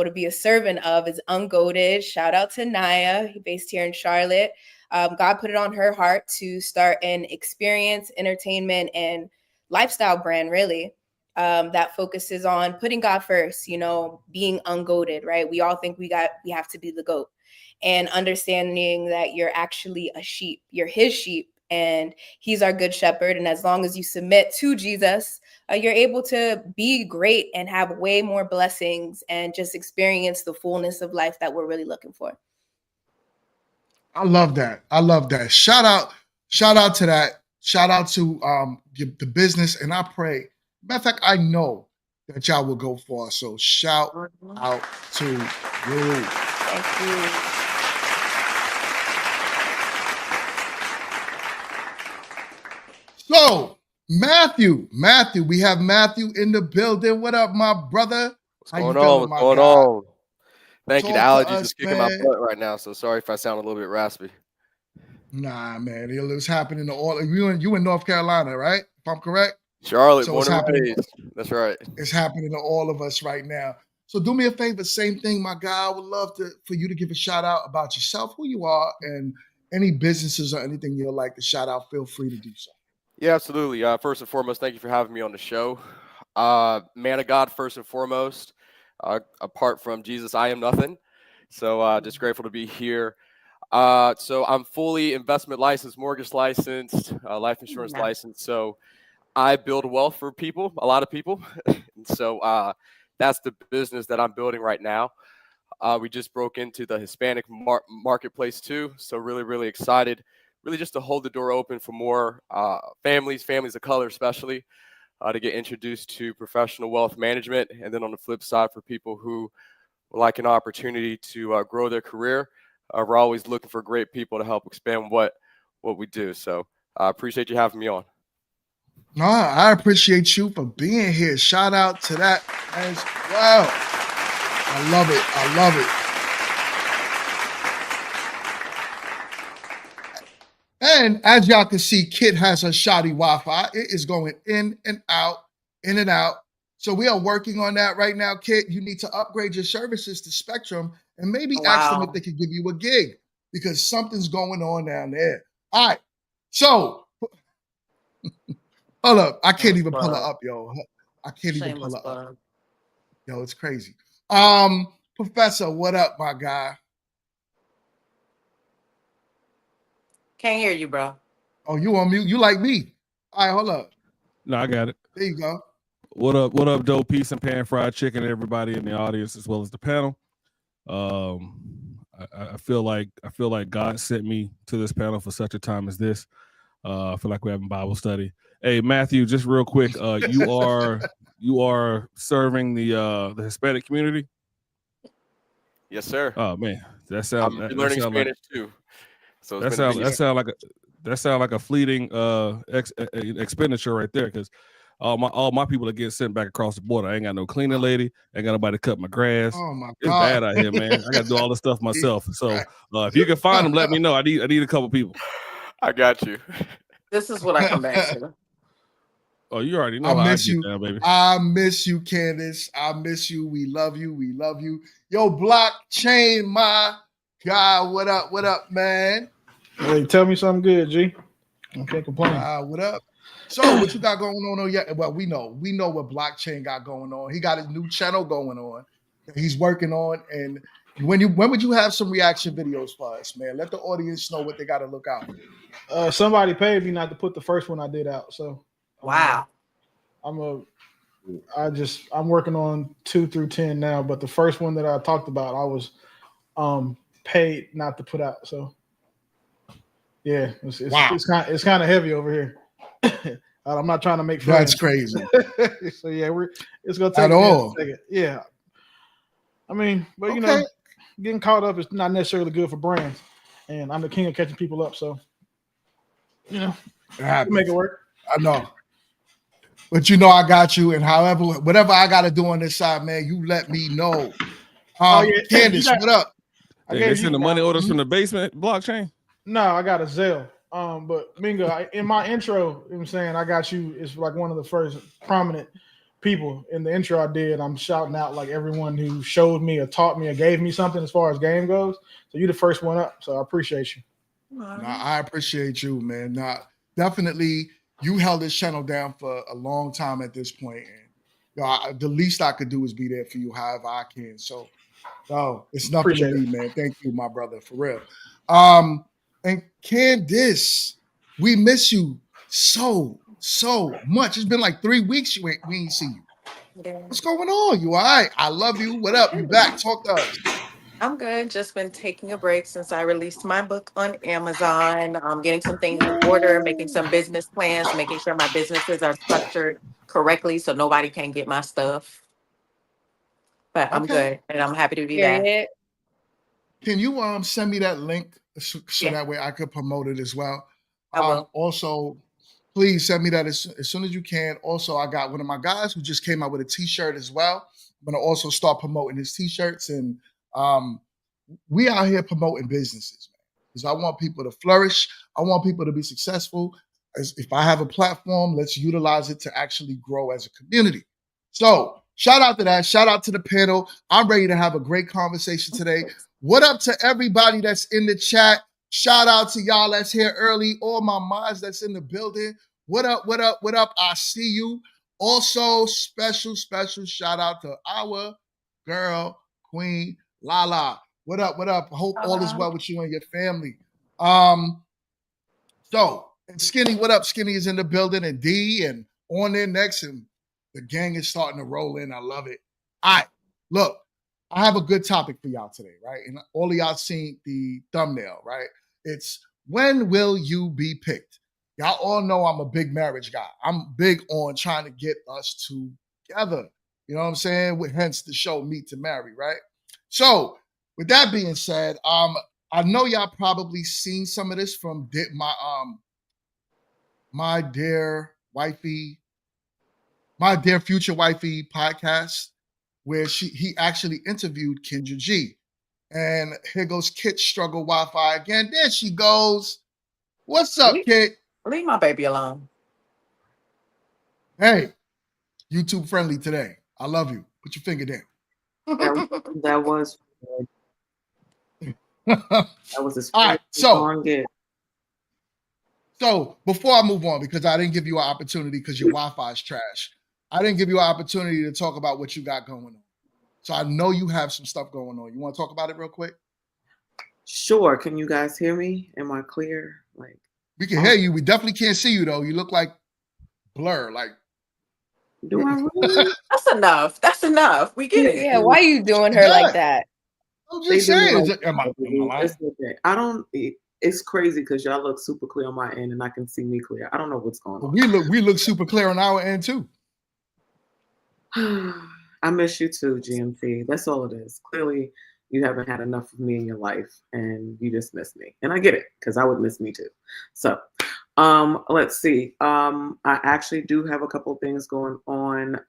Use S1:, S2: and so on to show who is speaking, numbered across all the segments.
S1: to be a servant of is Ungoated. Shout out to Naya, based here in Charlotte. God put it on her heart to start an experience, entertainment, and lifestyle brand, really, that focuses on putting God first, being ungoated, right? We all think we have to be the goat, and understanding that you're actually a sheep, you're his sheep, and he's our good shepherd. And as long as you submit to Jesus, you're able to be great and have way more blessings and just experience the fullness of life that we're really looking for.
S2: I love that. Shout out to that. Shout out to the business. And I pray, matter of fact, I know that y'all will go far. So shout out to you.
S1: Thank you.
S2: So Matthew, we have Matthew in the building. What up, my brother?
S3: What's going on? Thank you. The allergies is kicking my butt right now, so sorry if I sound a little bit raspy.
S2: Nah, man, it was happening to all. You in North Carolina, right? If I'm correct.
S3: Charlotte, so born and raised. That's right.
S2: It's happening to all of us right now. So do me a favor, same thing, my guy. I would love for you to give a shout out about yourself, who you are, and any businesses or anything you'd like to shout out. Feel free to do so.
S3: Yeah, absolutely. First and foremost, thank you for having me on the show. Man of God, first and foremost. Apart from Jesus, I am nothing. So just grateful to be here. So I'm fully investment licensed, mortgage licensed, life insurance licensed. So I build wealth for people, a lot of people. And so that's the business that I'm building right now. We just broke into the Hispanic marketplace too. So really, really excited, really just to hold the door open for more families of color especially, to get introduced to professional wealth management. And then on the flip side, for people who would like an opportunity to grow their career, we're always looking for great people to help expand what we do. So I appreciate you having me on.
S2: No, I appreciate you for being here. Shout out to that as well. I love it. And as y'all can see, Kit has a shoddy Wi-Fi. It is going in and out. So we are working on that right now, Kit. You need to upgrade your services to Spectrum and maybe ask them if they can give you a gig, because something's going on down there. All right. So hold up. I can't even pull her up, yo. I can't even pull her up. Yo, it's crazy. Professor, what up, my guy?
S4: Can't hear you, bro.
S2: Oh, you on mute? You like me? All right, hold up.
S5: No, I got it.
S2: There you go.
S5: What up, dope piece and pan fried chicken, everybody in the audience as well as the panel. I feel like God sent me to this panel for such a time as this. I feel like we're having Bible study. Hey, Matthew, just real quick, you are serving the Hispanic community?
S3: Yes, sir.
S5: Oh man, that sounds.
S3: I'm learning Spanish too. So
S5: that sound like a fleeting expenditure right there, because all my people are getting sent back across the border. I ain't got no cleaning lady. Ain't got nobody to cut my grass.
S2: Oh my God.
S5: It's bad out here, man. I got to do all this stuff myself. So if you can find them, let me know. I need a couple people.
S3: I got you.
S4: This is what I come back to.
S5: Oh, you already know.
S2: I miss you,
S5: down, baby.
S2: I miss you, Candace. I miss you. We love you. We love you. Yo, Blockchain, my God. What up, man?
S6: Hey, tell me something good, G. I can't complain.
S2: What up? So what you got going on? Yeah, well, we know what Blockchain got going on. He got his new channel going on. He's working on. And when would you have some reaction videos for us, man? Let the audience know what they got to look out for.
S6: Somebody paid me not to put the first one I did out. So
S4: wow.
S6: I'm working on 2 through 10 now, but the first one that I talked about, I was paid not to put out. So yeah, it's kind of heavy over here. I'm not trying to make friends.
S2: That's crazy.
S6: So yeah, it's gonna take a second. Yeah, I mean, but you know, getting caught up is not necessarily good for brands, and I'm the king of catching people up. So you know, make it work.
S2: I know. But you know I got you, and whatever I got to do on this side, man, you let me know. Candace, what up?
S5: They send the money orders from the basement Blockchain?
S6: No, I got a Zelle. But Mingo, in my intro, you know what I'm saying, I got you. It's like one of the first prominent people in the intro I did. I'm shouting out like everyone who showed me or taught me or gave me something as far as game goes. So you're the first one up. So I appreciate you.
S2: I appreciate you, man. Definitely, you held this channel down for a long time at this point, and the least I could do is be there for you, however I can. So, it's nothing
S6: Appreciate
S2: to me,
S6: it.
S2: man. Thank you, my brother, for real. And Candice, we miss you so much. It's been like 3 weeks we ain't see you.
S4: Yeah.
S2: What's going on? You all right? I love you. What up? You back? Talk to us.
S4: I'm good. Just been taking a break since I released my book on Amazon. I'm getting some things in order, making some business plans, making sure my businesses are structured correctly so nobody can get my stuff. But I'm
S2: Okay.
S4: good and I'm happy to be back.
S1: Period.
S2: Can you send me that link so
S4: Yeah.
S2: that way I could promote it as well?
S4: I will.
S2: Also, please send me that as soon as you can. Also, I got one of my guys who just came out with a T-shirt as well. I'm gonna also start promoting his T-shirts, and we out here promoting businesses, man. Because I want people to flourish. I want people to be successful. If I have a platform, let's utilize it to actually grow as a community. So shout out to that. Shout out to the panel. I'm ready to have a great conversation today. What up to everybody that's in the chat? Shout out to y'all that's here early. All my mods that's in the building. What up, what up, what up? I see you. Also, special shout out to our girl, Queen Lala. What up, what up? Hope all is well with you and your family. And Skinny, what up? Skinny is in the building, and D, and on there next, and the gang is starting to roll in. I love it. All right, look, I have a good topic for y'all today, right? And all of y'all seen the thumbnail, right? It's when will you be picked? Y'all all know I'm a big marriage guy. I'm big on trying to get us together. You know what I'm saying? Hence the show Meet to Marry, right? So with that being said, I know y'all probably seen some of this from my dear wifey, my dear future wifey podcast, where he actually interviewed Kendra G. And here goes Kit Struggle Wi-Fi again. There she goes. What's up, Kit?
S4: Leave my baby alone.
S2: Hey, YouTube friendly today. I love you. Put your finger down.
S7: That was a
S2: all right.
S7: so
S2: Before I move on, because I didn't give you an opportunity because your Wi-Fi is trash, I didn't give you an opportunity to talk about what you got going on. So I know you have some stuff going on. You want to talk about it real quick?
S7: Sure. Can you guys hear me? Am I clear? Like,
S2: we can hear you. We definitely can't see you though. You look like blur. Like,
S7: do I really?
S4: That's enough. That's enough. We get it.
S1: Yeah, why are you doing her like that?
S2: I'm just saying.
S7: Like,
S2: am I lying?
S7: Okay. I don't. It's crazy because y'all look super clear on my end, and I can see me clear. I don't know what's going on.
S2: We look super clear on our end too.
S7: I miss you too, GMT. That's all it is. Clearly, you haven't had enough of me in your life, and you just miss me. And I get it because I would miss me too. So, let's see. I actually do have a couple of things going on.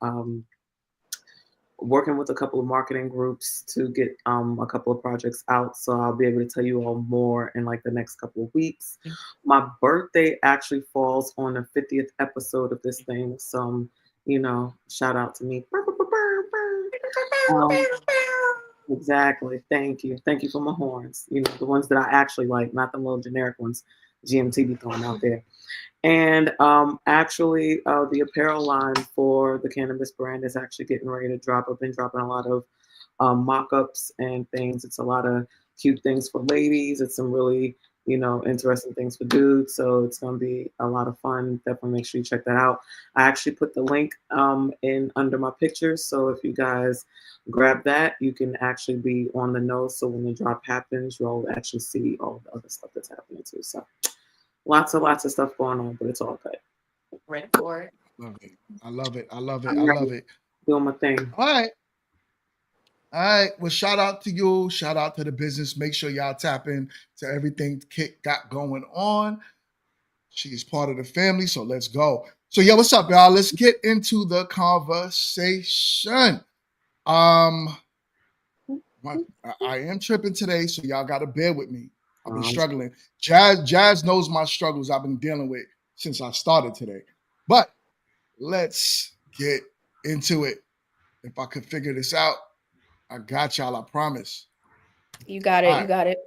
S7: Working with a couple of marketing groups to get a couple of projects out. So I'll be able to tell you all more in like the next couple of weeks. My birthday actually falls on the 50th episode of this thing. So, shout out to me. Exactly. Thank you. Thank you for my horns. The ones that I actually like, not the little generic ones GMT be throwing out there. And actually, the apparel line for the cannabis brand is actually getting ready to drop. I've been dropping a lot of mock-ups and things. It's a lot of cute things for ladies. It's some really, interesting things for dudes. So it's going to be a lot of fun. Definitely make sure you check that out. I actually put the link in under my pictures. So if you guys grab that, you can actually be on the nose. So when the drop happens, you'll actually see all the other stuff that's happening too. So lots of stuff going on, but it's all good.
S4: Ready for it.
S2: I love it. I love it.
S7: Doing my thing.
S2: All right. Well, shout out to you. Shout out to the business. Make sure y'all tap in to everything Kit got going on. She is part of the family, so let's go. So, what's up, y'all? Let's get into the conversation. I am tripping today, so y'all got to bear with me. I've been struggling. Jazz knows my struggles I've been dealing with since I started today. But let's get into it. If I could figure this out, I got y'all, I promise.
S1: You got it.
S2: All right.
S1: You got it.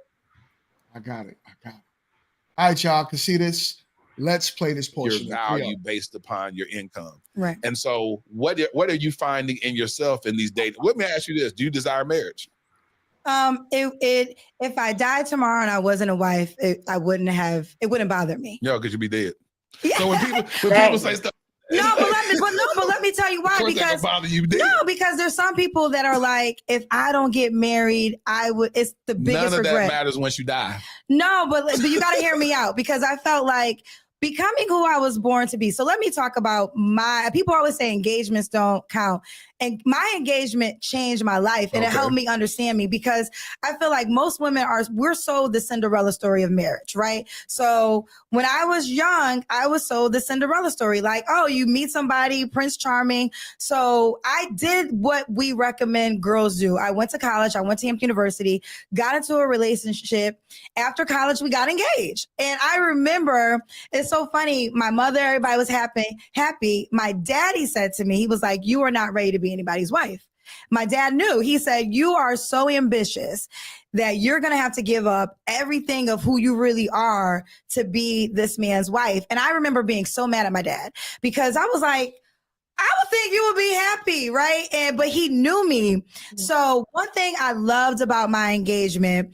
S2: I got it. All right, y'all can see this. Let's play this portion.
S8: Your value based upon your income.
S9: Right.
S8: And so what are you finding in yourself in these dating? Let me ask you this. Do you desire marriage?
S9: If I died tomorrow and I wasn't a wife, it wouldn't bother me.
S8: No, because you'd be dead.
S9: Yeah.
S8: So when people say stuff,
S9: but let me tell you why. Because
S8: bother you dead.
S9: no, because there's some people that are like, if I don't get married, it's the biggest
S8: None of
S9: regret.
S8: that matters once you die.
S9: No, but you got to hear me out, because I felt like becoming who I was born to be. So let me talk about people always say engagements don't count. And my engagement changed my life, and it helped me understand me, because I feel like most women we're sold the Cinderella story of marriage, right? So when I was young, I was sold the Cinderella story, like, oh, you meet somebody, Prince Charming. So I did what we recommend girls do. I went to college, I went to Hampton University, got into a relationship. After college, we got engaged. And I remember, it's so funny, my mother, everybody was happy. My daddy said to me, he was like, you are not ready to be anybody's wife. My dad knew. He said, you are so ambitious that you're going to have to give up everything of who you really are to be this man's wife. And I remember being so mad at my dad, because I was like, I would think you would be happy, right? But he knew me. So one thing I loved about my engagement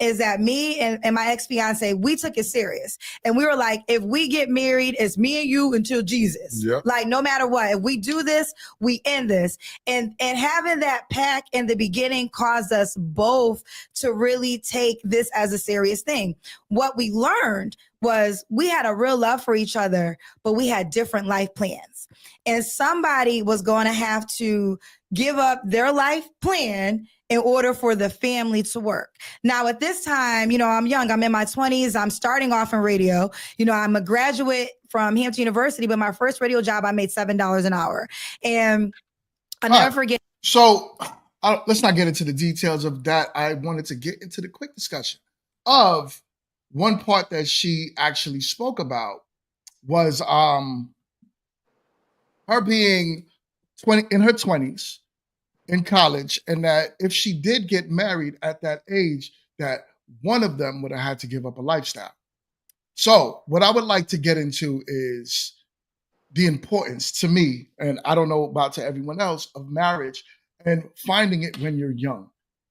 S9: is that me and my ex-fiance, we took it serious. And we were like, if we get married, it's me and you until Jesus.
S8: Yep.
S9: Like, no matter what, if we do this, we end this. And having that pact in the beginning caused us both to really take this as a serious thing. What we learned was we had a real love for each other, but we had different life plans. And somebody was going to have to give up their life plan in order for the family to work. Now, at this time, I'm young. I'm in my 20s. I'm starting off in radio. I'm a graduate from Hampton University, but my first radio job, I made $7 an hour. And I'll never forget.
S2: So let's not get into the details of that. I wanted to get into the quick discussion of one part that she actually spoke about was her being in her 20s in college, and that if she did get married at that age, that one of them would have had to give up a lifestyle. So what I would like to get into is the importance to me, and I don't know about to everyone else, of marriage and finding it when you're young.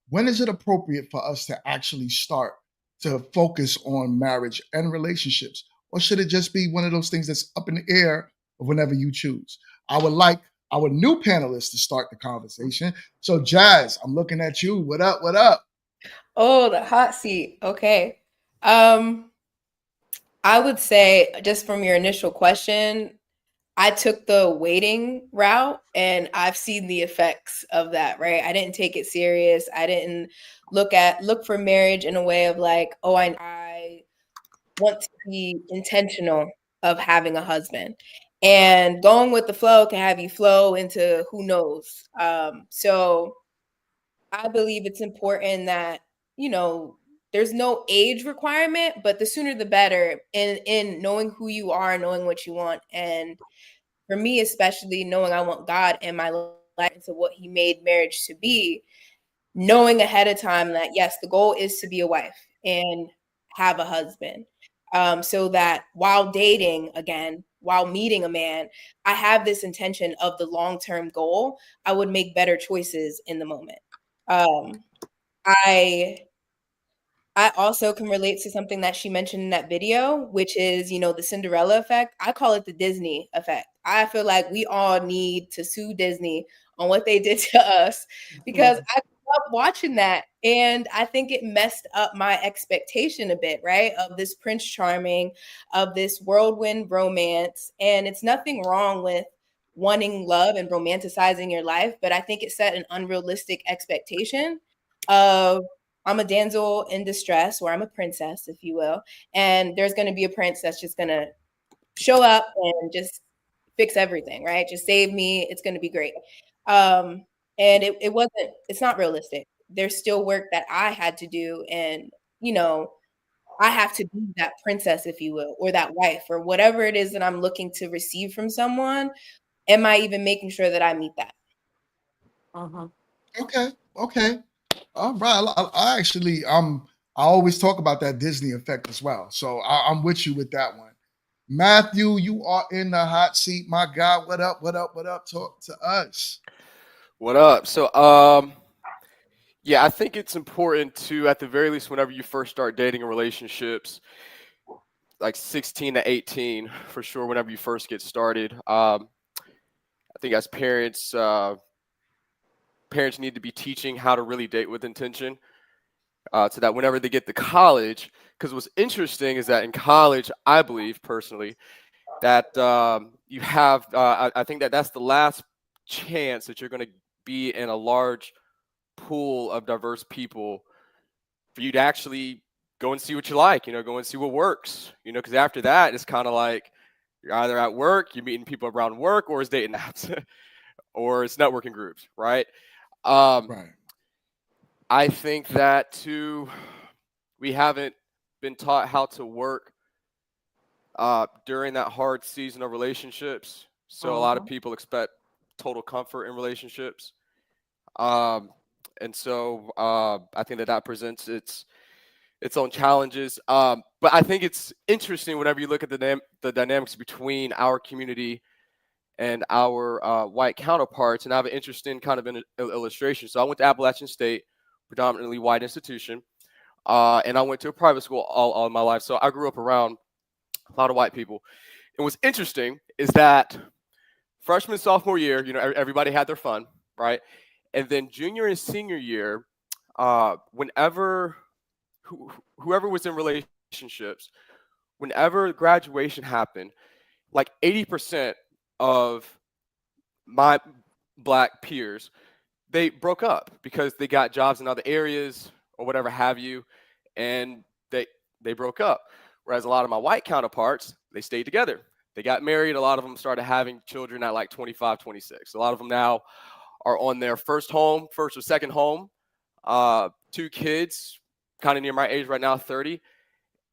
S2: When is it appropriate for us to actually start to focus on marriage and relationships? Or should it just be one of those things that's up in the air whenever you choose? I would like our new panelists to start the conversation. So Jazz, I'm looking at you. What up? What up?
S1: Oh, the hot seat. Okay. I would say, just from your initial question, I took the waiting route, and I've seen the effects of that, right? I didn't take it serious. I didn't look for marriage in a way of like, oh, I want to be intentional of having a husband, and going with the flow can have you flow into who knows. So I believe it's important that, there's no age requirement, but the sooner the better in knowing who you are, knowing what you want. And for me, especially knowing I want God in my life, into what he made marriage to be, knowing ahead of time that, yes, the goal is to be a wife and have a husband. So that while dating again, while meeting a man, I have this intention of the long-term goal. I would make better choices in the moment. I also can relate to something that she mentioned in that video, which is, the Cinderella effect. I call it the Disney effect. I feel like we all need to sue Disney on what they did to us, because I grew up watching that, and I think it messed up my expectation a bit, right? Of this Prince Charming, of this whirlwind romance. And it's nothing wrong with wanting love and romanticizing your life, but I think it set an unrealistic expectation of, I'm a damsel in distress, or I'm a princess, if you will. And there's going to be a prince that's just going to show up and just fix everything, right? Just save me. It's going to be great. And it's not realistic. There's still work that I had to do. And, I have to be that princess, if you will, or that wife, or whatever it is that I'm looking to receive from someone. am I even making sure that I meet that?
S2: Okay. All right. I actually, I always talk about that Disney effect as well. So I'm with you with that one. Matthew, you are in the hot seat, my God. What up? Talk to us.
S3: What up? So, yeah, I think it's important to, at the very least, whenever you first start dating in relationships, like 16 to 18, for sure, whenever you first get started. I think as parents, parents need to be teaching how to really date with intention, so that whenever they get to college, because what's interesting is that in college, I believe personally that you have, I think that that's the last chance that you're going to be in a large pool of diverse people for you to actually go and see what you like, go and see what works, because after that, it's kind of like you're either at work, you're meeting people around work, or it's dating apps, or it's networking groups, right?
S2: Right.
S3: I think that too, we haven't been taught how to work during that hard season of relationships. So a lot of people expect total comfort in relationships. And so I think that presents its own challenges. But I think it's interesting whenever you look at the dynamics between our community and our white counterparts. And I have an interesting kind of an illustration. So I went to Appalachian State, predominantly white institution, and I went to a private school all my life. So I grew up around a lot of white people. And what's interesting is that freshman, sophomore year, everybody had their fun, right? And then junior and senior year, whenever whoever was in relationships, whenever graduation happened, like 80% of my black peers, they broke up because they got jobs in other areas or whatever have you, and they broke up. Whereas a lot of my white counterparts, they stayed together. They got married. A lot of them started having children at like 25, 26. A lot of them now are on their first or second home. 2 kids, kind of near my age right now, 30.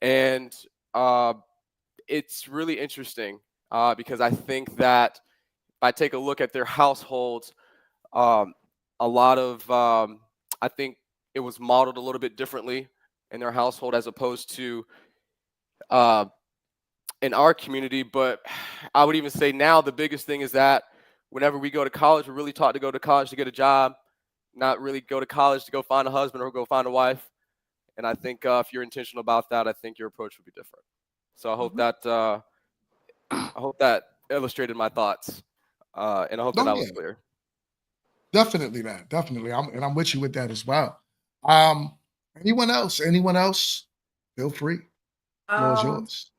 S3: And it's really interesting because I think that if I take a look at their households, a lot of, I think it was modeled a little bit differently in their household as opposed to in our community. But I would even say now the biggest thing is that whenever we go to college, we're really taught to go to college to get a job, not really go to college to go find a husband or go find a wife. And I think if you're intentional about that, I think your approach would be different. So I hope that illustrated my thoughts, and I hope that I was clear.
S2: Definitely, man. Definitely. I'm with you with that as well. Anyone else? Feel free. Floor is yours.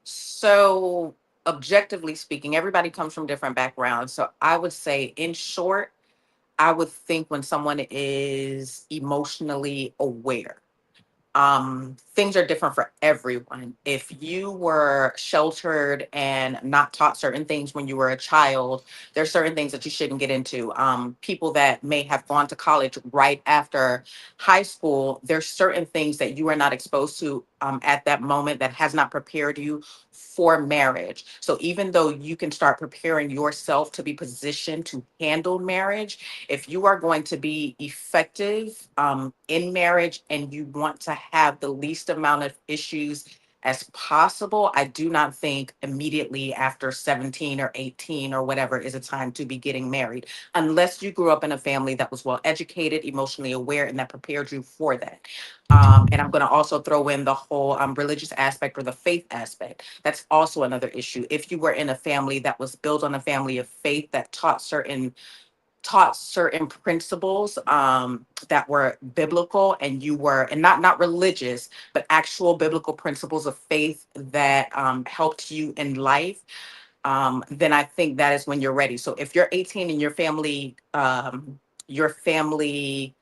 S4: So objectively speaking, everybody comes from different backgrounds. So I would say, in short, I would think when someone is emotionally aware. Things are different for everyone. If you were sheltered and not taught certain things when you were a child, there's certain things that you shouldn't get into. People that may have gone to college right after high school, there's certain things that you are not exposed to at that moment that has not prepared you for marriage. So even though you can start preparing yourself to be positioned to handle marriage, if you are going to be effective in marriage and you want to have the least amount of issues as possible, I do not think immediately after 17 or 18 or whatever is a time to be getting married, unless you grew up in a family that was well educated, emotionally aware, and that prepared you for that. And I'm going to also throw in the whole religious aspect or the faith aspect. That's also another issue. If you were in a family that was built on a family of faith that taught certain principles that were biblical, and you were, and not religious, but actual biblical principles of faith that helped you in life, then I think that is when you're ready. So if you're 18 and your family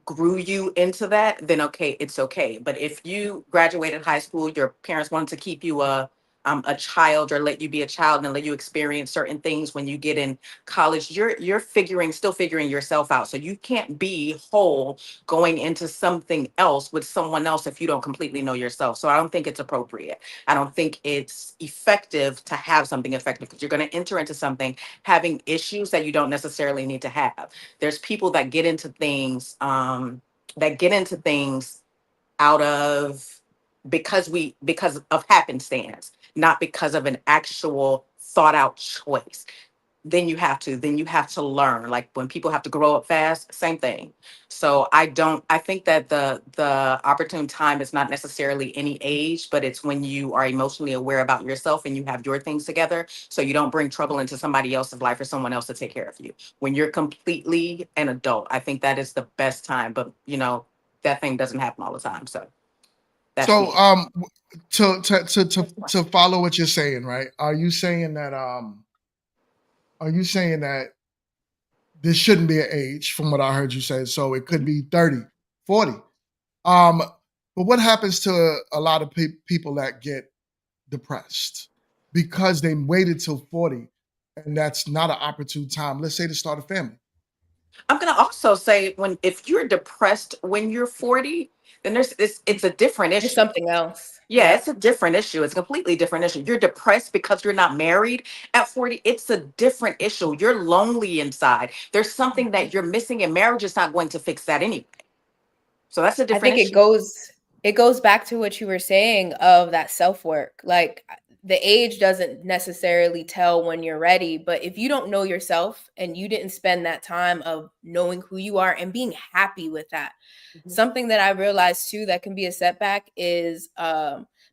S4: grew you into that, then okay, it's okay. But if you graduated high school, your parents wanted to keep you a a child, or let you be a child and let you experience certain things when you get in college. You're still figuring yourself out. So you can't be whole going into something else with someone else if you don't completely know yourself. So I don't think it's appropriate. I don't think it's effective to have something effective, because you're going to enter into something having issues that you don't necessarily need to have. There's people that get into things out of because of happenstance, not because of an actual thought out choice. Then you have to learn. Like when people have to grow up fast, same thing. So I think that the opportune time is not necessarily any age, but it's when you are emotionally aware about yourself and you have your things together, so you don't bring trouble into somebody else's life or someone else to take care of you. When you're completely an adult, I think that is the best time. But that thing doesn't happen all the time. So that's
S2: So
S4: me.
S2: to follow what you're saying, right? Are you saying that there shouldn't be an age, from what I heard you say? So it could be 30, 40. But what happens to a lot of people that get depressed because they waited till 40 and that's not an opportune time, let's say, to start a family?
S4: I'm gonna also say, if you're depressed when you're 40, then it's a different
S1: There's
S4: issue.
S1: something else.
S4: Yeah, it's a different issue. It's a completely different issue. You're depressed because you're not married at 40. It's a different issue. You're lonely inside. There's something that you're missing, and marriage is not going to fix that anyway. So that's a
S1: I
S4: different
S1: think
S4: issue.
S1: it goes back to what you were saying of that self-work. Like the age doesn't necessarily tell when you're ready, but if you don't know yourself and you didn't spend that time of knowing who you are and being happy with that.
S4: Mhm.
S1: Something that I realized too that can be a setback is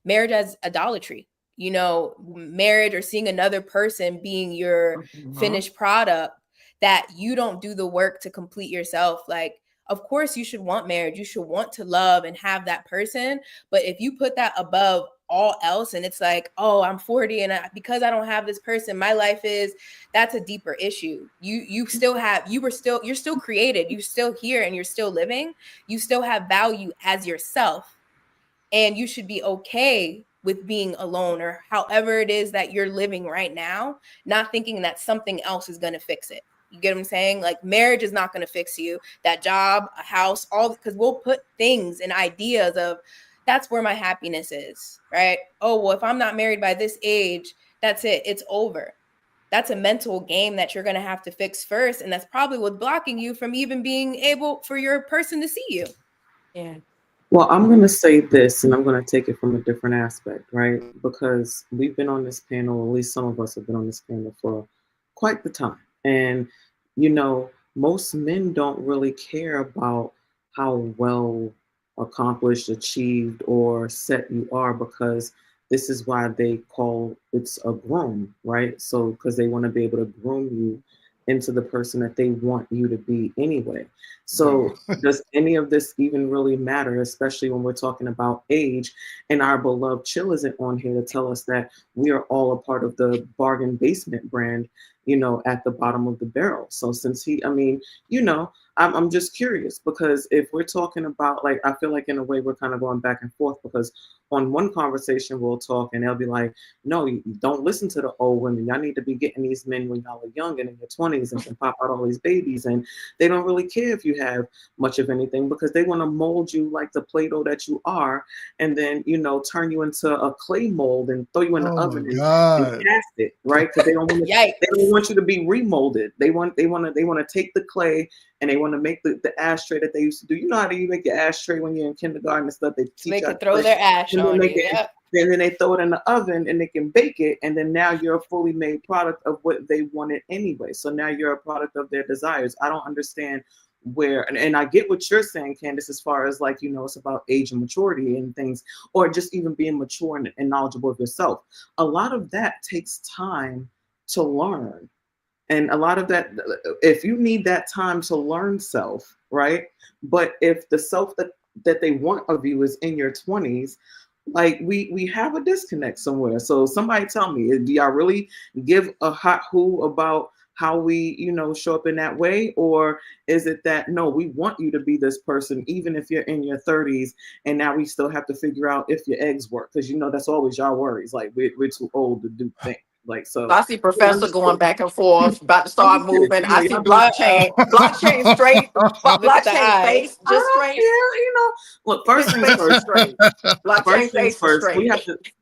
S1: marriage as idolatry. Marriage or seeing another person being your finished product, that you don't do the work to complete yourself. Like, of course you should want marriage, you should want to love and have that person, but if you put that above all else and it's like, oh, I'm 40 and because I don't have this person, my life is, that's a deeper issue. You're still created, you're still here, and you're still living, you still have value as yourself, and you should be okay with being alone, or however it is that you're living right now, not thinking that something else is going to fix it. You get what I'm saying? Like marriage is not going to fix you. That job, a house, all, because we'll put things and ideas of that's where my happiness is, right? Oh, well, if I'm not married by this age, that's it. It's over. That's a mental game that you're going to have to fix first. And that's probably what's blocking you from even being able for your person to see you.
S4: Yeah.
S7: Well, I'm going to say this, and I'm going to take it from a different aspect, right? Because we've been on this panel, at least some of us have been on this panel for quite the time. And, most men don't really care about how well accomplished, achieved, or set you are, because this is why they call it's a groom, right? So, because they want to be able to groom you into the person that they want you to be anyway. So does any of this even really matter, especially when we're talking about age? And our beloved Chill isn't on here to tell us that we are all a part of the bargain basement brand, at the bottom of the barrel. So since I'm just curious, because if we're talking about, like, I feel like in a way we're kind of going back and forth, because on one conversation we'll talk and they'll be like, no, you don't listen to the old women. Y'all need to be getting these men when y'all are young and in your 20s and can pop out all these babies. And they don't really care if you have much of anything, because they want to mold you like the Play-Doh that you are, and then, turn you into a clay mold and throw you in the oven and cast it, right? Because they don't want you to be remolded. They want to take the clay and they want to make the ashtray that they used to do. You know how you make your ashtray when you're in kindergarten and stuff? They teach you
S1: to throw their ash on you. Yep.
S7: And then they throw it in the oven and they can bake it. And then now you're a fully made product of what they wanted anyway. So now you're a product of their desires. I don't understand where, and I get what you're saying, Candace, as far as like, it's about age and maturity and things, or just even being mature and knowledgeable of yourself. A lot of that takes time to learn. And a lot of that, if you need that time to learn self, right? But if the self that they want of you is in your 20s, like we have a disconnect somewhere. So somebody tell me, do y'all really give a hot who about how we, you know, show up in that way? Or is it that, no, we want you to be this person, even if you're in your 30s, and now we still have to figure out if your eggs work? Because, you know, that's always y'all worries. Like, we're too old to do things. Like, so
S4: I see Professor going back and forth, about to start moving.
S7: You know,
S4: I see
S7: y'all
S4: blockchain straight,
S1: Look at the
S4: blockchain
S1: eyes.
S4: face
S7: I
S4: just
S7: don't
S4: straight.
S7: care, you know. Look, first
S4: His
S7: things
S4: face is
S7: first.
S4: straight. Blockchain
S7: First things
S4: face is
S7: first.
S4: straight.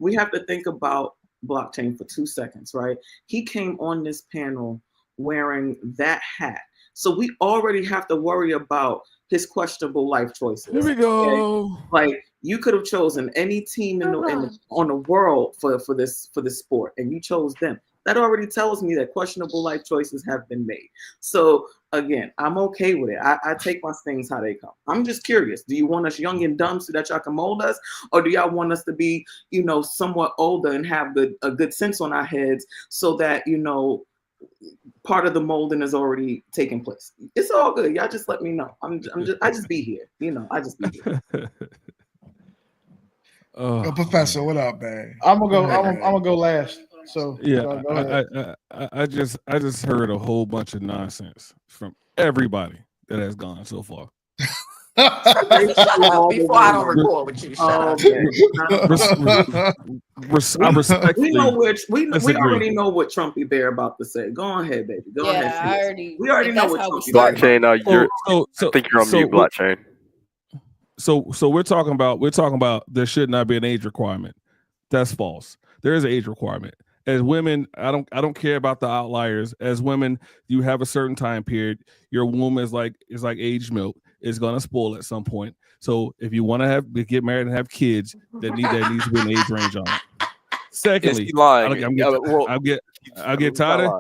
S7: We have to think about blockchain for 2 seconds, right? He came on this panel wearing that hat, so we already have to worry about his questionable life choices.
S5: Here we go.
S7: Okay? Like, you could have chosen any team on the world for this sport, and you chose them. That already tells me that questionable life choices have been made. So again, I'm okay with it. I take my things how they come. I'm just curious. Do you want us young and dumb so that y'all can mold us? Or do y'all want us to be, you know, somewhat older and have a good sense on our heads so that, you know, part of the molding is already taking place? It's all good. Y'all just let me know. I just be here. You know, I just be here.
S2: Yo, Professor, what up, man?
S6: I'm gonna go last. So
S5: Yeah,
S6: go ahead.
S5: I just heard a whole bunch of nonsense from everybody that has gone so far.
S4: Shut up before I don't record with you. Shut up.
S5: I respectfully
S7: we already know what Trumpy Bear about to say. Go ahead, baby. Go ahead. We already know what Trumpy Bear.
S3: Blockchain, I think you're on mute, Blockchain.
S5: So we're talking about there should not be an age requirement. That's false. There is an age requirement. As women, I don't care about the outliers. As women, you have a certain time period. Your womb is like aged milk. It's gonna spoil at some point. So if you want to get married and have kids, there needs to be an age range on it. Secondly, I'll get tired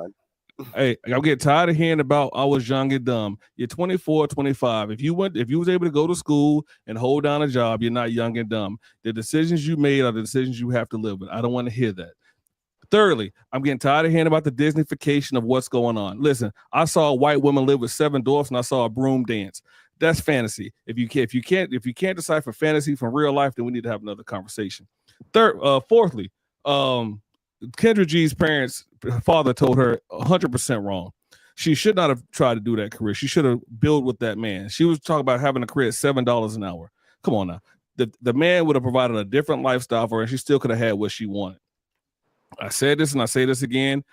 S5: of hearing about I was young and dumb. You're 24, 25. If you was able to go to school and hold down a job, you're not young and dumb. The decisions you made are the decisions you have to live with. I don't want to hear that. Thirdly, I'm getting tired of hearing about the Disneyfication of what's going on. Listen, I saw a white woman live with 7 dwarfs, and I saw a broom dance. That's fantasy. If you can't decipher fantasy from real life, then we need to have another conversation. Fourthly, Kendra G's father told her 100% wrong. She should not have tried to do that career. She should have built with that man. She was talking about having a career at $7 an hour. Come on now. The man would have provided a different lifestyle for her, and she still could have had what she wanted. I said this and I say this again.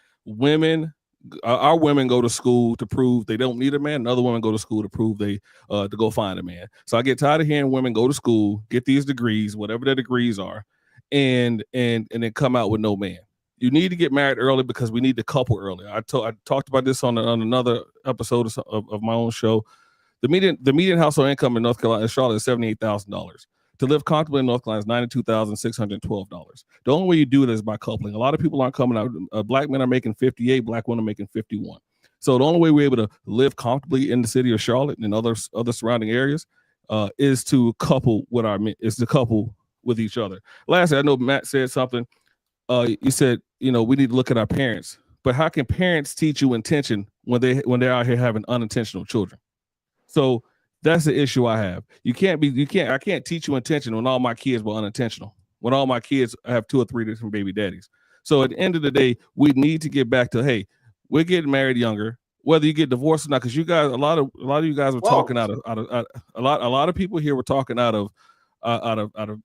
S5: Our women go to school to prove they don't need a man, and other women go to school to prove they to go find a man. So I get tired of hearing women go to school, get these degrees, whatever their degrees are, and then come out with no man. You need to get married early because we need to couple early. I talked about this on another episode of my own show. The median household income in North Carolina, Charlotte, is $78,000. To live comfortably in North Carolina is $92,612. The only way you do it is by coupling. A lot of people aren't coming out. Black men are making 58, black women are making 51. So the only way we're able to live comfortably in the city of Charlotte and other surrounding areas is to couple with each other. Lastly, I know Matt said something. You said, we need to look at our parents. But how can parents teach you intention when they're out here having unintentional children? So that's the issue I have. I can't teach you intention when all my kids were unintentional, when all my kids have 2 or 3 different baby daddies. So at the end of the day, we need to get back to, hey, we're getting married younger, whether you get divorced or not, because you guys, a lot of you guys were talking out of a lot of people here were talking out of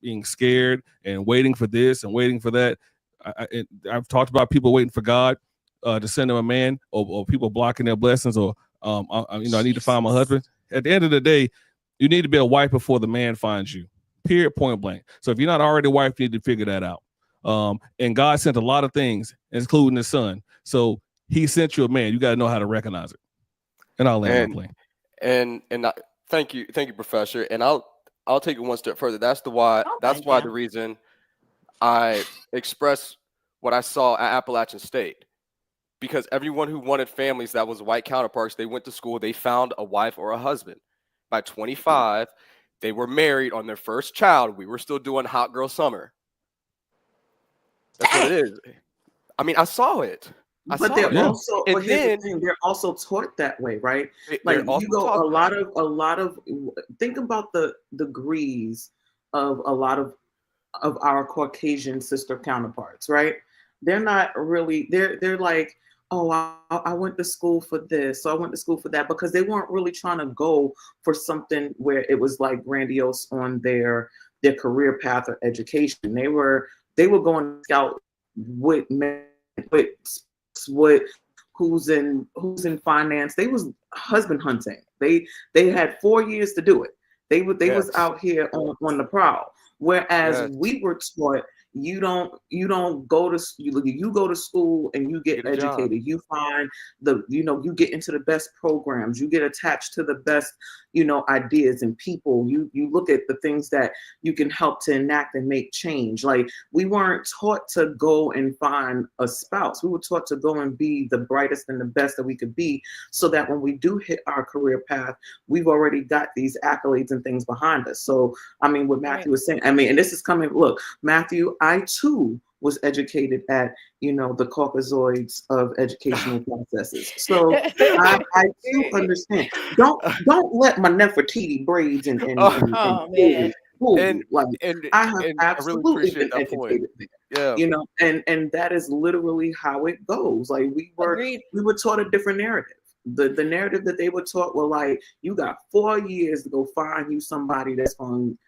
S5: being scared and waiting for this and waiting for that. I've talked about people waiting for God to send them a man, or people blocking their blessings, or I need to find my husband. At the end of the day, you need to be a wife before the man finds you. Period, point blank. So if you're not already a wife, you need to figure that out. And God sent a lot of things, including his son. So he sent you a man. You got to know how to recognize it. And I'll land my plane.
S3: And thank you, Professor. And I'll take it one step further. That's why the reason I expressed what I saw at Appalachian State. Because everyone who wanted families that was white counterparts, they went to school, they found a wife or a husband. By 25, they were married on their first child. We were still doing hot girl summer. That's what it is. I mean, I saw it.
S7: They're also taught that way, right? Like you go a lot of think about the degrees of a lot of our Caucasian sister counterparts, right? They're not really, they're like, oh, I went to school for this, so I went to school for that, because they weren't really trying to go for something where it was like grandiose on their career path or education. They were going to scout with men, with who's in finance. They was husband hunting. They had 4 years to do it. They was out here on the prowl. Whereas we were taught, you don't go to you go to school and you get educated. You find you get into the best programs. You get attached to the best ideas and people. You look at the things that you can help to enact and make change. Like, we weren't taught to go and find a spouse. We were taught to go and be the brightest and the best that we could be, so that when we do hit our career path, we've already got these accolades and things behind us. So I mean, what Matthew was saying, I mean, and this is coming, look, Matthew, I too was educated at, the Caucasoids of educational processes. So I too understand. Don't let my Nefertiti braids and
S1: oh man.
S7: I have absolutely
S3: really appreciate
S7: been
S3: that point.
S7: educated there.
S3: Yeah.
S7: And that is literally how it goes. Like, we were taught a different narrative. The narrative that they were taught were like, you got 4 years to go find you somebody that's going to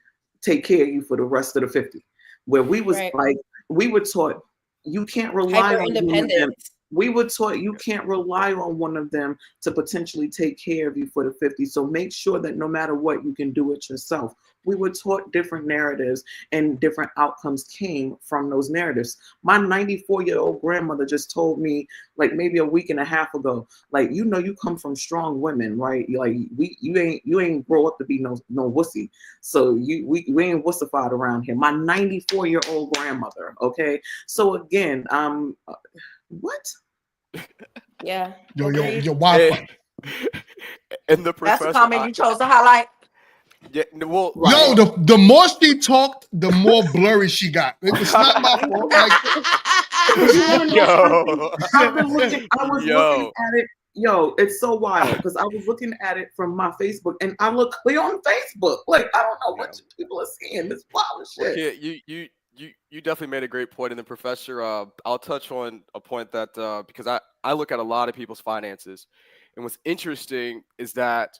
S7: take care of you for the rest of the 50. Where we was like, we were taught you can't rely on one of them. We were taught you can't rely on one of them to potentially take care of you for the 50. So make sure that no matter what, you can do it yourself. We were taught different narratives, and different outcomes came from those narratives. My 94-year-old grandmother just told me, like, maybe a week and a half ago, like, you come from strong women, right? Like, you ain't grow up to be no wussy. So we ain't wussified around here. My 94-year-old grandmother. Okay. So again, what?
S1: Yeah.
S2: Your Wi-Fi.
S3: And the professor,
S4: that's a comment you chose to highlight.
S3: Yeah, well,
S2: no, the more she talked, the more blurry she got. It's not my fault. Like,
S7: I was looking at it. Yo, it's so wild, because I was looking at it from my Facebook, and I look clear on Facebook. Like, I don't know what people are seeing. This wild shit.
S3: Yeah, you definitely made a great point. And then, Professor, I'll touch on a point that because I look at a lot of people's finances, and what's interesting is that,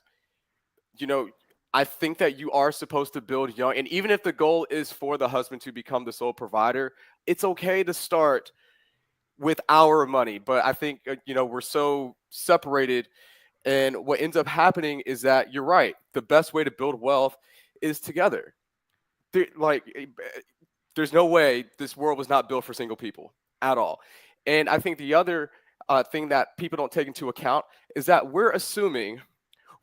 S3: I think that you are supposed to build young, and even if the goal is for the husband to become the sole provider, it's okay to start with our money. But I think we're so separated, and what ends up happening is that you're right. The best way to build wealth is together. There's no way this world was not built for single people at all. And I think the other thing that people don't take into account is that we're assuming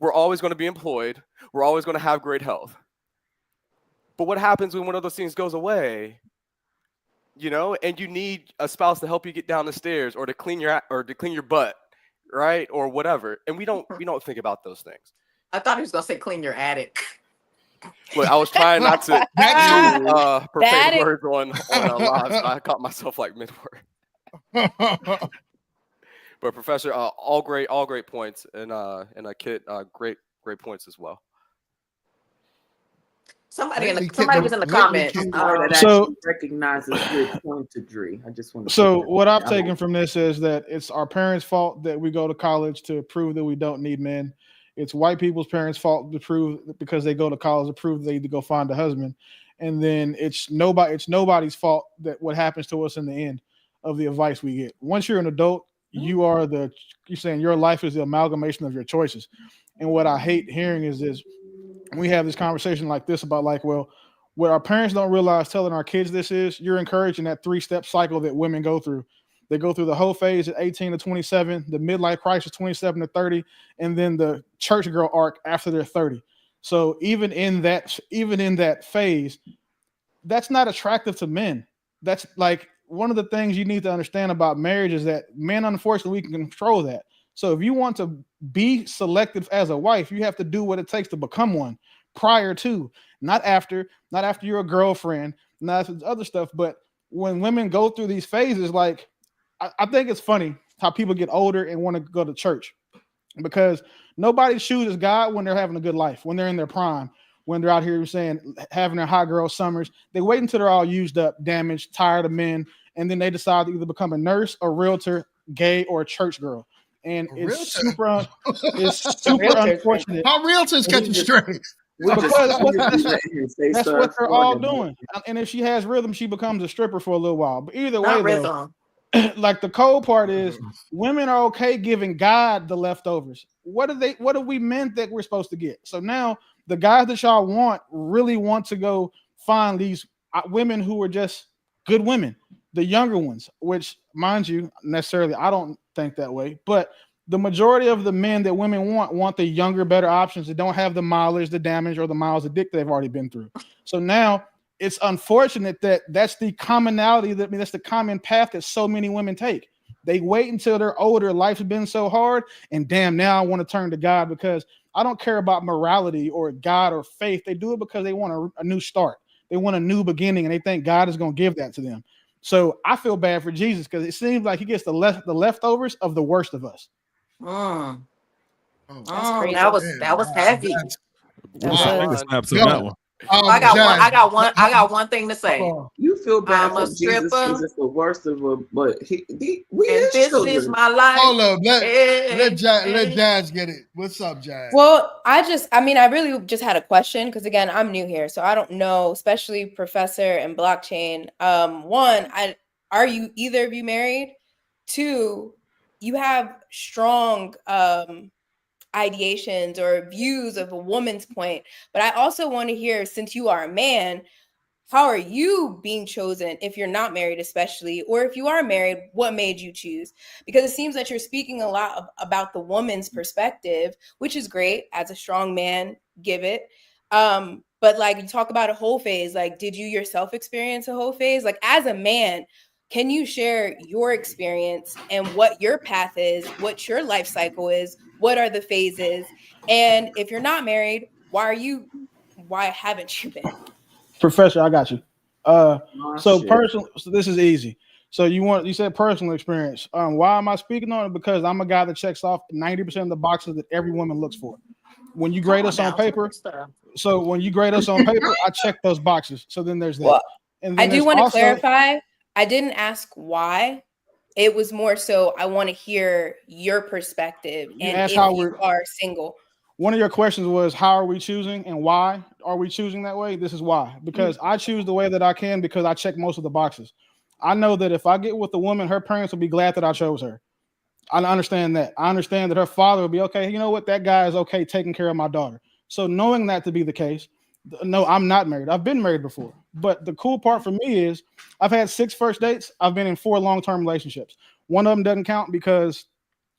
S3: we're always going to be employed. We're always going to have great health. But what happens when one of those things goes away? And you need a spouse to help you get down the stairs, or to clean your butt, right? Or whatever. And we don't think about those things.
S4: I thought he was going to say clean your attic.
S3: Look, I was trying not to use profane words on live. So I caught myself like mid-word. But Professor, all great points, and Kit, great points as well.
S4: Somebody was in the comments.
S7: So recognizes good pointedry. I just want to.
S6: So what I've taken from this is that it's our parents' fault that we go to college to prove that we don't need men. It's white people's parents' fault to prove, because they go to college to prove they need to go find a husband. And then it's nobody's fault that what happens to us in the end of the advice we get. Once you're an adult, you're saying your life is the amalgamation of your choices. And what I hate hearing is this: we have this conversation like this about, like, well, what our parents don't realize telling our kids this is, you're encouraging that 3-step cycle that women go through. They go through the whole phase at 18 to 27, the midlife crisis 27 to 30, and then the church girl arc after they're 30. So even in that phase, that's not attractive to men. That's like one of the things you need to understand about marriage is that men, unfortunately, we can control that. So if you want to be selective as a wife, you have to do what it takes to become one prior to, not after you're a girlfriend, not after other stuff. But when women go through these phases, like, I think it's funny how people get older and want to go to church, because nobody chooses God when they're having a good life, when they're in their prime, when they're out here having their hot girl summers. They wait until they're all used up, damaged, tired of men, and then they decide to either become a nurse, a realtor, gay, or a church girl. And
S2: A
S6: it's
S2: realtor?
S6: super unfortunate.
S2: How realtors catching straight?
S6: Because that's what they're all doing. And if she has rhythm, she becomes a stripper for a little while. But either way, though, like the cold part is women are okay giving God the leftovers. What are we meant that we're supposed to get? So now the guys that y'all really want to go find these women who are just good women, the younger ones, which, mind you, necessarily I don't think that way, but the majority of the men that women want the younger, better options that don't have the mileage, the damage, or the miles of dick they've already been through. So now it's unfortunate that that's the commonality, that's the common path that so many women take. They wait until they're older, life's been so hard, and damn, now I want to turn to God because I don't care about morality or God or faith. They do it because they want a new start. They want a new beginning, and they think God is going to give that to them. So I feel bad for Jesus because it seems like he gets the leftovers of the worst of us.
S4: That was heavy. I got one thing to say.
S7: You feel bad for Jesus because it's the worst of them, but this
S4: is my life.
S2: Hold up, let Jazz get it. What's up, Jazz?
S1: Well, I really just had a question because again, I'm new here, so I don't know, especially Professor and blockchain. One, are you either of you married? Two, you have strong ideations or views of a woman's point, but I also want to hear, since you are a man, how are you being chosen if you're not married, especially, or if you are married, what made you choose? Because it seems that you're speaking a lot about the woman's perspective, which is great. As a strong man, give it. But like you talk about a whole phase, like did you yourself experience a whole phase? Like as a man, can you share your experience and what your path is, what your life cycle is, what are the phases? And if you're not married, why haven't you been?
S6: Professor, I got you. So this is easy. So you said personal experience. Why am I speaking on it? Because I'm a guy that checks off 90% of the boxes that every woman looks for. When you grade us on paper, I check those boxes. So then there's that. Well,
S1: and then I do want to clarify. I didn't ask why. It was more so I want to hear your perspective and if you are single.
S6: One of your questions was, how are we choosing and why are we choosing that way? This is why. Because I choose the way that I can because I check most of the boxes. I know that if I get with a woman, her parents will be glad that I chose her. I understand that. I understand that her father will be, okay, you know what? That guy is okay taking care of my daughter. So knowing that to be the case, no, I'm not married. I've been married before. But the cool part for me is I've had 6 first dates. I've been in 4 long-term relationships. One of them doesn't count because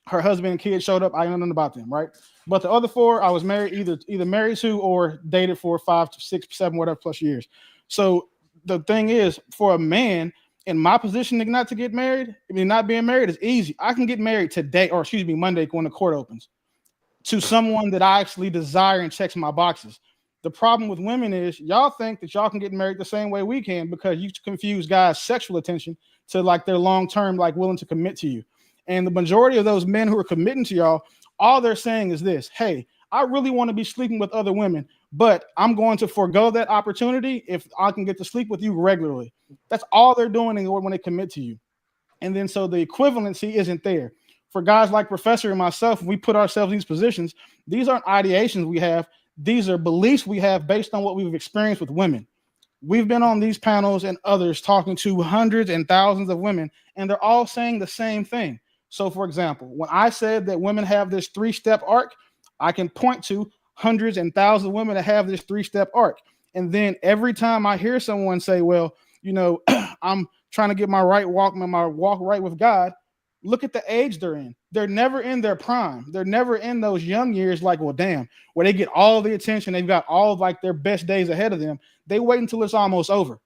S6: her husband and kids showed up. I know nothing about them, right? But the other 4, I was married, either married to or dated for 5 to 6, 7, whatever plus years. So the thing is, for a man in my position not to get married, not being married is easy. I can get married today, or Monday when the court opens, to someone that I actually desire and checks my boxes. The problem with women is y'all think that y'all can get married the same way we can because you confuse guys' sexual attention to like their long-term, like willing to commit to you. And the majority of those men who are committing to y'all, all they're saying is this: hey, I really want to be sleeping with other women, but I'm going to forego that opportunity if I can get to sleep with you regularly. That's all they're doing when they commit to you. And then so the equivalency isn't there. For guys like Professor and myself, we put ourselves in these positions. These aren't ideations we have. These are beliefs we have based on what we've experienced with women. We've been on these panels and others talking to hundreds and thousands of women, and they're all saying the same thing. So, for example, when I said that women have this 3-step arc, I can point to hundreds and thousands of women that have this 3-step arc. And then every time I hear someone say, well, I'm trying to get my walk right with God, look at the age they're in. They're never in their prime. They're never in those young years like, well, damn, where they get all the attention. They've got all of like their best days ahead of them. They wait until it's almost over.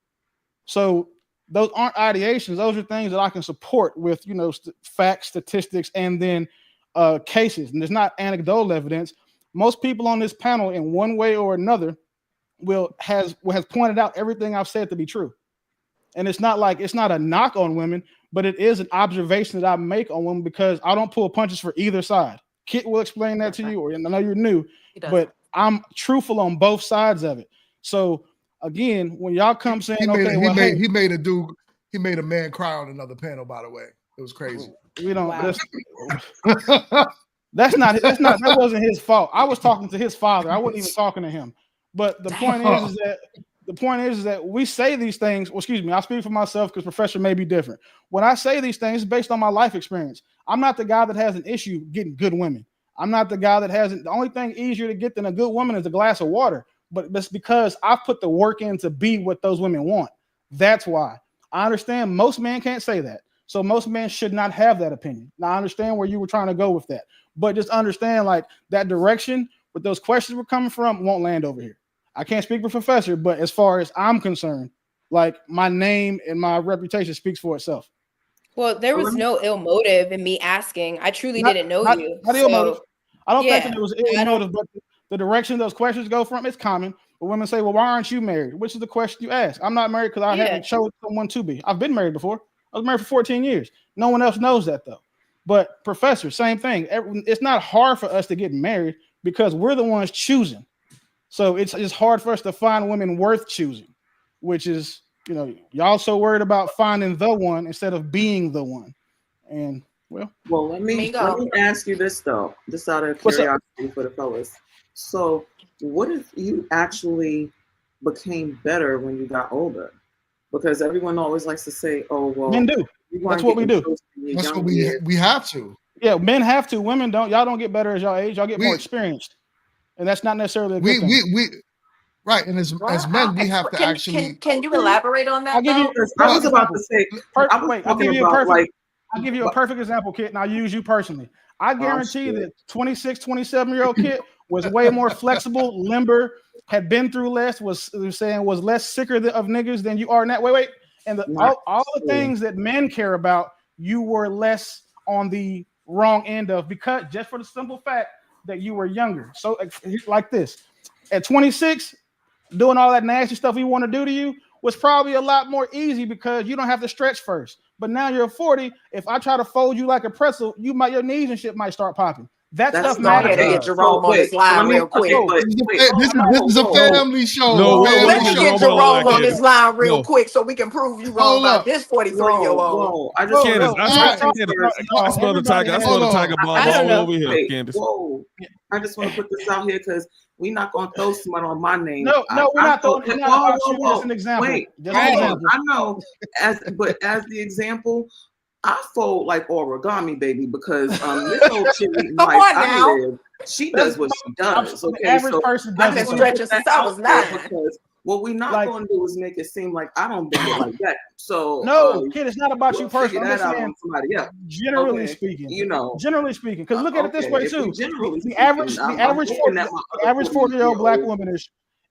S6: So those aren't ideations. Those are things that I can support with, facts, statistics, and then cases. And there's not anecdotal evidence. Most people on this panel in one way or another has pointed out everything I've said to be true. And it's not a knock on women, but it is an observation that I make on women because I don't pull punches for either side. Kit will explain that to you, or I know you're new, but I'm truthful on both sides of it. So again, when y'all come saying,
S2: he made a man cry on another panel, by the way. It was crazy.
S6: We don't.
S1: Wow.
S6: That wasn't his fault. I was talking to his father. I wasn't even talking to him. But the point is that we say these things. Well, excuse me, I speak for myself because Professor may be different. When I say these things, it's based on my life experience. I'm not the guy that has an issue getting good women. I'm not the guy that hasn't. The only thing easier to get than a good woman is a glass of water. But that's because I've put the work in to be what those women want. That's why. I understand most men can't say that. So most men should not have that opinion. Now I understand where you were trying to go with that. But just understand, like, that direction where those questions were coming from won't land over here. I can't speak for Professor, but as far as I'm concerned, like, my name and my reputation speaks for itself.
S1: Well, there was no ill motive in me asking. I truly didn't know you.
S6: Not ill motive. I don't think
S1: yeah,
S6: that there was ill motive, but the direction those questions go from, it's common. But women say, well, why aren't you married? Which is the question you ask. I'm not married because I haven't chosen someone to be. I've been married before. I was married for 14 years. No one else knows that, though. But Professor, same thing. It's not hard for us to get married because we're the ones choosing. So it's hard for us to find women worth choosing, which is, y'all so worried about finding the one instead of being the one. And well,
S7: let me ask you this though, just out of curiosity for the fellas. So what if you actually became better when you got older? Because everyone always likes to say, oh, well,
S6: men do. That's what we do.
S2: That's what we have to.
S6: Yeah, men have to. Women don't. Y'all don't get better as y'all age. Y'all get more experienced. And that's not necessarily a good thing.
S2: Right. And as men, we have to actually.
S4: Can you elaborate on that?
S7: I'll give you. I was about to say.
S6: I'll give you a perfect example, Kit, and I'll use you personally. I guarantee that 26, 27-year-old Kit was way more flexible, limber, had been through less, was less sicker of niggas than you are now. Wait. And all the things that men care about, you were less on the wrong end of, because just for the simple fact that you were younger. So like this, at 26, doing all that nasty stuff we want to do to you was probably a lot more easy because you don't have to stretch first. But now you're 40. If I try to fold you like a pretzel, your knees and shit might start popping. That stuff matters.
S4: Get Jerome on this line real quick.
S2: This is a family show.
S4: Let me get Jerome on this line real quick so we can prove you wrong about this 43-year-old.
S5: I smell the tiger bomb all over here, Candace.
S7: Whoa. I just want to put this out here because we're not going to throw someone on my name.
S6: No, we're not throwing. It's not about you. Just an example.
S7: Wait, I know. As the example, I fold like origami, baby, because this old chick she does what she does. Okay,
S6: average person doesn't.
S4: I've been stretching since I was 9.
S7: Because what we're not going to do is make it seem like I don't think it like that. So
S6: kid, it's not about you personally.
S7: That out on somebody else.
S6: Generally speaking, generally speaking, because look at it this way too. The average 40-year-old black woman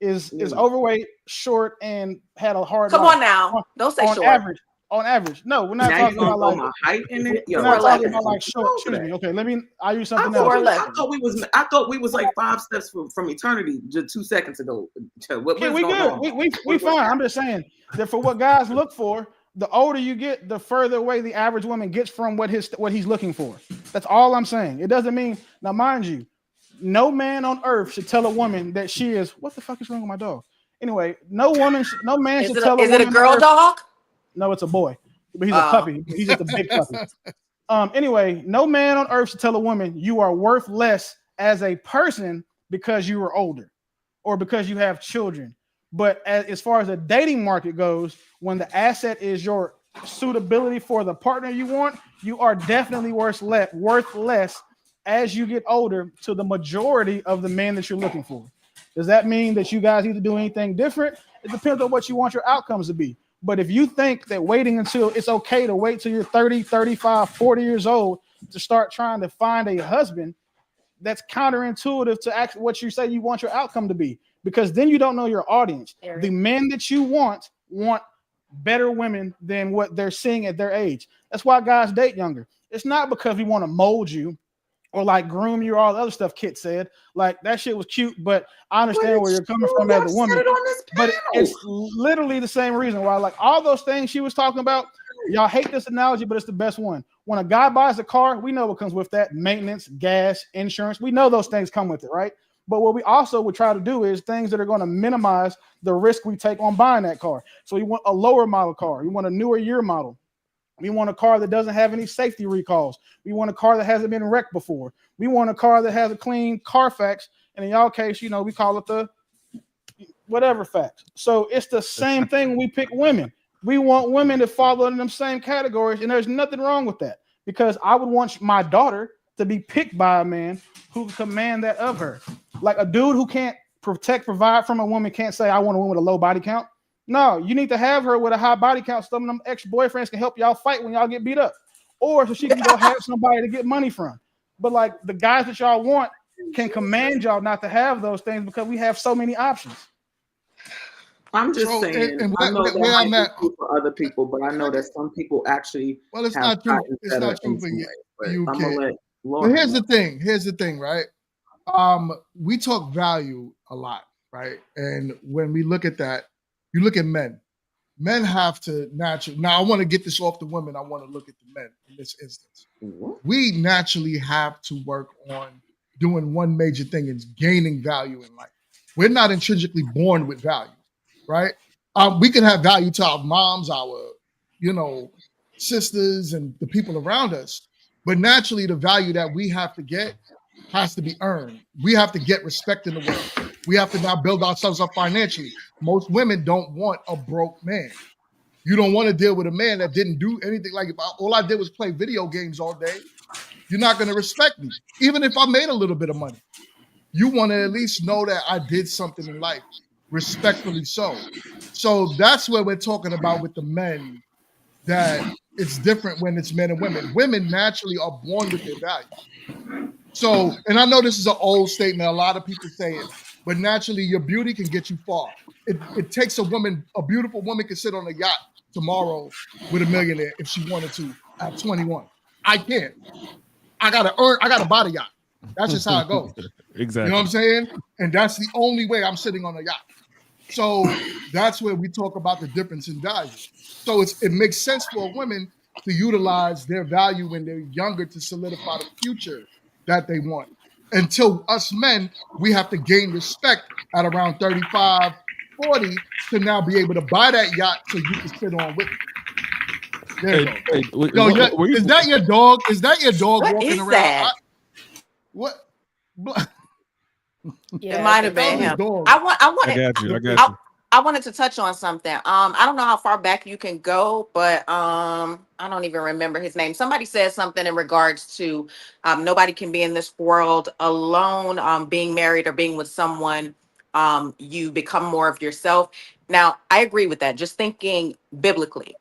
S6: is overweight, short, and had a hard.
S4: Come on now, don't say short.
S6: On average, no, we're not talking about like
S7: my height in it.
S6: We're not talking about like short. Excuse me. Okay, I'll use something else.
S7: I thought we was like 5 steps from eternity just 2 seconds ago.
S6: We good. We fine. I'm just saying that for what guys look for, the older you get, the further away the average woman gets from what he's looking for. That's all I'm saying. It doesn't mean, now mind you, no man on earth should tell a woman that she is. What the fuck is wrong with my dog? Anyway, no man should tell a woman.
S4: Is it a girl dog?
S6: No, it's a boy. But he's a puppy. He's just a big puppy. Anyway, no man on earth should tell a woman you are worth less as a person because you are older or because you have children. But as far as the dating market goes, when the asset is your suitability for the partner you want, you are definitely worth less as you get older to the majority of the men that you're looking for. Does that mean that you guys need to do anything different? It depends on what you want your outcomes to be. But if you think that waiting until it's okay to wait till you're 30, 35, 40 years old to start trying to find a husband, that's counterintuitive to actually what you say you want your outcome to be, because then you don't know your audience. The men that you want better women than what they're seeing at their age. That's why guys date younger. It's not because we want to mold you or like groom you or all the other stuff Kit said. Like, that shit was cute, but I understand where you're coming from as a woman. But it's literally the same reason why, like, all those things she was talking about, y'all hate this analogy, but it's the best one. When a guy buys a car, we know what comes with that: maintenance, gas, insurance. We know those things come with it, right? But what we also would try to do is things that are going to minimize the risk we take on buying that car. So you want a lower model car, you want a newer year model. We want a car that doesn't have any safety recalls. We want a car that hasn't been wrecked before. We want a car that has a clean Carfax. And in y'all case, you know, we call it the whatever facts. So it's the same thing when we pick women. We want women to fall in them same categories, and there's nothing wrong with that, because I would want my daughter to be picked by a man who can command that of her. Like a dude who can't provide from a woman can't say, I want a woman with a low body count. No, you need to have her with a high body count. Some of them ex-boyfriends can help y'all fight when y'all get beat up, or so she can go have somebody to get money from. But like the guys that y'all want can command y'all not to have those things because we have so many options.
S7: I'm just saying, I know that might be true for other people, but I know that some people actually
S2: it's not true. It's not true for you, kid. But here's the thing. Here's the thing, right? We talk value a lot, right? And when we look at that, you look at men. Men have to naturally. Now, I want to get this off the women. I want to look at the men in this instance. We naturally have to work on doing one major thing, is gaining value in life. We're not intrinsically born with value, right? We can have value to our moms, our, sisters, and the people around us. But naturally, the value that we have to get has to be earned. We have to get respect in the world. We have to now build ourselves up financially. Most women don't want a broke man. You don't want to deal with a man that didn't do anything. Like, if all I did was play video games all day, you're not going to respect me. Even if I made a little bit of money, you want to at least know that I did something in life, respectfully so. So that's what we're talking about with the men, that it's different when it's men and women. Women naturally are born with their value. So, and I know this is an old statement, a lot of people say it, but naturally your beauty can get you far. It takes a beautiful woman can sit on a yacht tomorrow with a millionaire if she wanted to at 21. I can't. I gotta buy the yacht. That's just how it goes.
S5: Exactly.
S2: You know what I'm saying? And that's the only way I'm sitting on a yacht. So that's where we talk about the difference in value. So it makes sense for women to utilize their value when they're younger to solidify the future that they want. Until us men, we have to gain respect at around 35, 40 to now be able to buy that yacht so you can sit on with it. There you go. Is that your dog? Is that your dog
S4: what
S2: walking
S4: is
S2: around?
S4: That?
S2: What?
S4: Yeah, it might have been him. I wanted to touch on something. I don't know how far back you can go, but I don't even remember his name. Somebody said something in regards to nobody can be in this world alone. Being married or being with someone, you become more of yourself. Now, I agree with that. Just thinking biblically.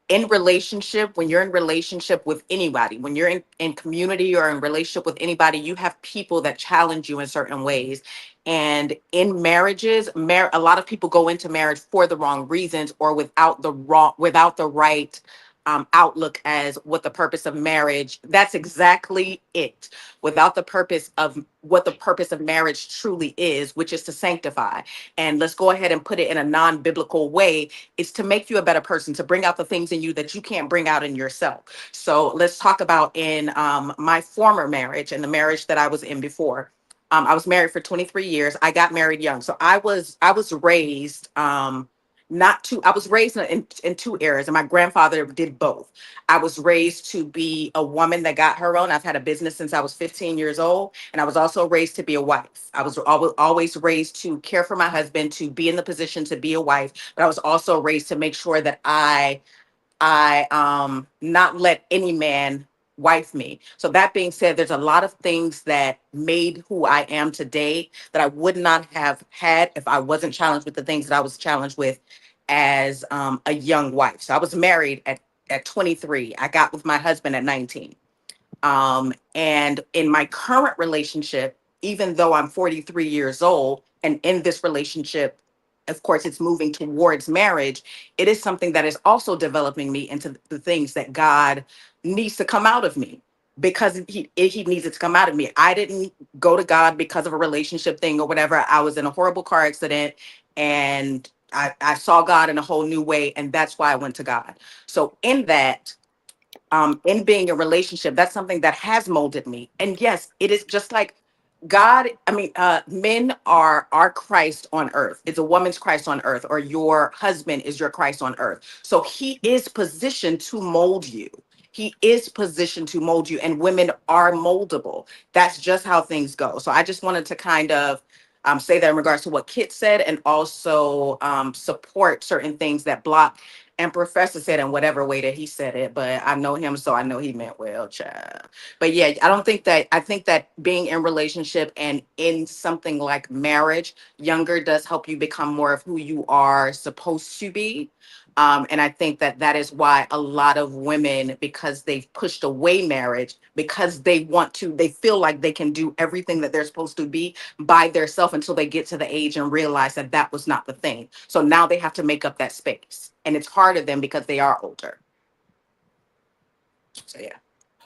S4: In relationship, when you're in relationship with anybody, when you're in community or in relationship with anybody, you have people that challenge you in certain ways. And in marriages, a lot of people go into marriage for the wrong reasons or without the right outlook as what the purpose of marriage. That's exactly it. Without the purpose of what the purpose of marriage truly is, which is to sanctify. And let's go ahead and put it in a non-biblical way. It's to make you a better person, to bring out the things in you that you can't bring out in yourself. So let's talk about in my former marriage and the marriage that I was in before. I was married for 23 years. I got married young. So I was raised I was raised in two areas, and my grandfather did both. I was raised to be a woman that got her own. I've had a business since I was 15 years old, and I was also raised to be a wife. I was always raised to care for my husband, to be in the position to be a wife, but I was also raised to make sure that I not let any man wife me. So that being said, there's a lot of things that made who I am today that I would not have had if I wasn't challenged with the things that I was challenged with as a young wife. So I was married at 23. I got with my husband at 19. And in my current relationship, even though I'm 43 years old and in this relationship, of course, it's moving towards marriage, it is something that is also developing me into the things that God needs to come out of me, because he needs it to come out of me. I didn't go to God because of a relationship thing or whatever. I was in a horrible car accident, and I saw God in a whole new way, and that's why I went to God. So in that, in being a relationship, that's something that has molded me. And yes, it is just like Men are Christ on earth. It's a woman's Christ on earth, or your husband is your Christ on earth. So he is positioned to mold you. He is positioned to mold you, and women are moldable. That's just how things go. So I just wanted to kind of say that in regards to what Kit said, and also support certain things that Block and Professor said in whatever way that he said it. But I know him, so I know he meant well, child. But yeah, I think that being in relationship and in something like marriage, younger does help you become more of who you are supposed to be. And I think that that is why a lot of women, because they've pushed away marriage, because they feel like they can do everything that they're supposed to be by themselves until they get to the age and realize that that was not the thing. So now they have to make up that space. And it's harder than because they are older. So yeah.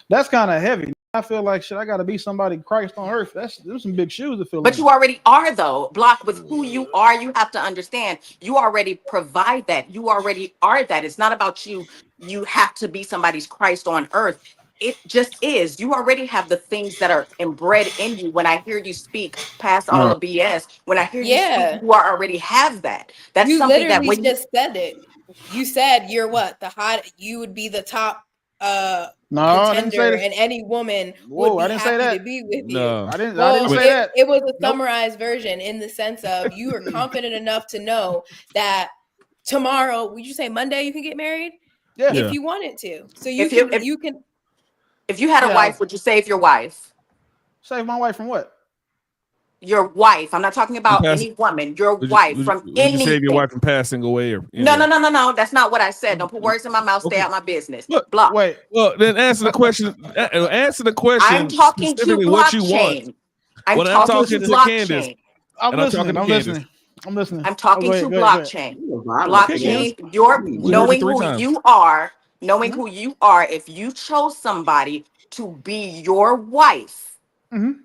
S6: That's kind of heavy. I feel like shit. I got to be somebody Christ on earth. There's some big shoes to fill.
S4: But you already are, though. Block, with who you are. You have to understand. You already provide that. You already are that. It's not about you. You have to be somebody's Christ on earth. It just is. You already have the things that are inbred in you. When I hear you speak past all the BS, when I hear you speak, you already have that. That's
S1: you
S4: something that
S1: literally
S4: when
S1: just said it. You said you're what? You would be the top contender, and any woman would be happy to be with you.
S6: I didn't say that.
S1: It was a summarized version in the sense of you are confident enough to know that tomorrow, would you say Monday you can get married?
S6: Yeah.
S1: If you wanted to. So
S4: if you had a wife, would you save your wife?
S6: Save my wife from what?
S4: Your wife. I'm not talking about any woman. Your wife from anything.
S5: Would you save your wife from passing away? Or
S4: No. That's not what I said. Don't put words in my mouth. Stay out my business. Block.
S6: Wait.
S5: Well, then answer the question. Answer the question.
S4: I'm talking to blockchain. I'm talking to blockchain.
S6: I'm listening. I'm listening.
S4: I'm talking to blockchain. Blockchain. You're knowing who you are. Knowing who you are. If you chose somebody to be your wife.
S6: Mm-hmm.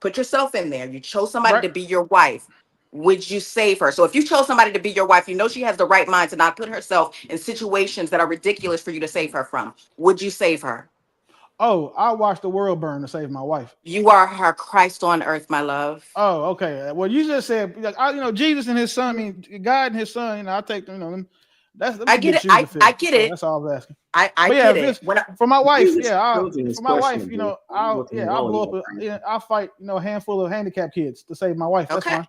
S4: Put yourself in there. You chose somebody to be your wife. Would you save her? So if you chose somebody to be your wife, you know she has the right mind to not put herself in situations that are ridiculous for you to save her from. Would you save her?
S6: Oh, I watched the world burn to save my wife.
S4: You are her Christ on earth, my love.
S6: Oh, okay. Well, you just said, Jesus and his son. I mean, God and his son. I take them.
S4: I get it. I get it.
S6: That's all I was asking.
S4: I get it.
S6: For my wife, for my wife, I'll blow up. I'll fight, a handful of handicapped kids to save my wife. That's fine.